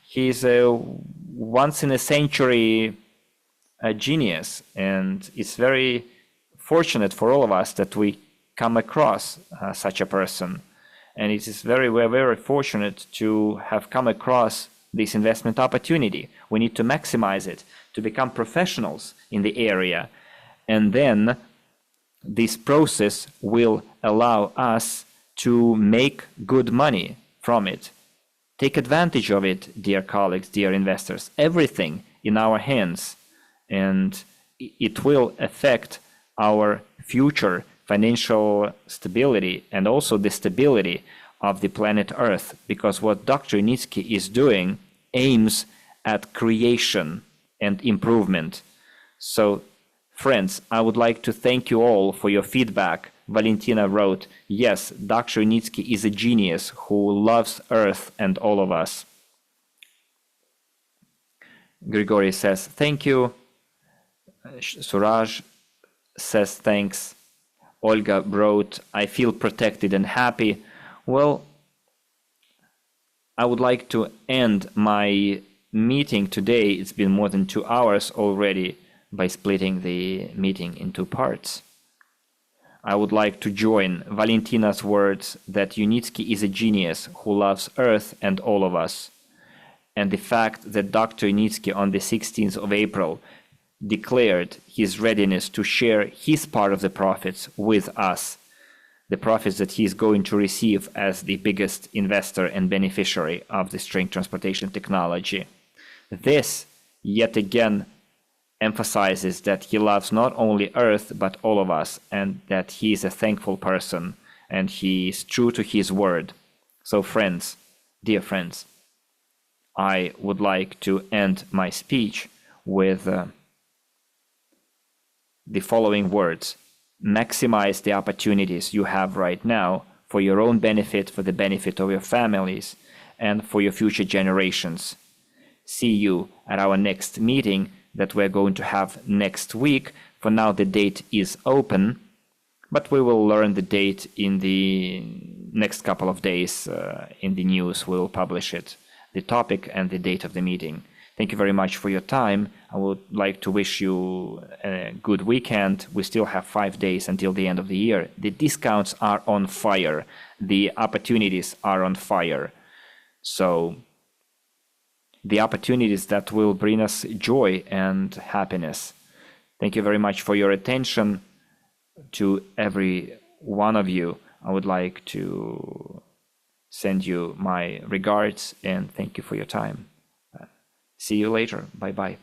He's a once-in-a-century genius, and it's very fortunate for all of us that we come across such a person. And it is we're very fortunate to have come across this investment opportunity. We need to maximize it, to become professionals in the area, and then this process will allow us to make good money from it. Take advantage of it, dear colleagues, dear investors. Everything in our hands, and it will affect our future financial stability and also the stability of the planet Earth, because what Dr. Unitsky is doing aims at creation and improvement. So, friends, I would like to thank you all for your feedback. Valentina wrote, yes, Dr. Unitsky is a genius who loves Earth and all of us. Grigory says, thank you. Suraj says, thanks. Olga wrote, I feel protected and happy. Well, I would like to end my meeting today. It's been more than 2 hours already, by splitting the meeting in 2 parts. I would like to join Valentina's words that Unitsky is a genius who loves Earth and all of us. And the fact that Dr. Unitsky on the 16th of April declared his readiness to share his part of the profits with us, the profits that he is going to receive as the biggest investor and beneficiary of the string transportation technology. This, yet again, emphasizes that he loves not only Earth, but all of us, and that he is a thankful person, and he is true to his word. So friends, dear friends, I would like to end my speech with the following words. Maximize the opportunities you have right now for your own benefit, for the benefit of your families, and for your future generations. See you at our next meeting that we're going to have next week. For now, the date is open, but we will learn the date in the next couple of days. In the news, we'll publish it, the topic and the date of the meeting. Thank you very much for your time. I would like to wish you a good weekend. We still have 5 days until the end of the year. The discounts are on fire. The opportunities are on fire. So the opportunities that will bring us joy and happiness. Thank you very much for your attention. To every one of you, I would like to send you my regards and thank you for your time. See you later. Bye-bye.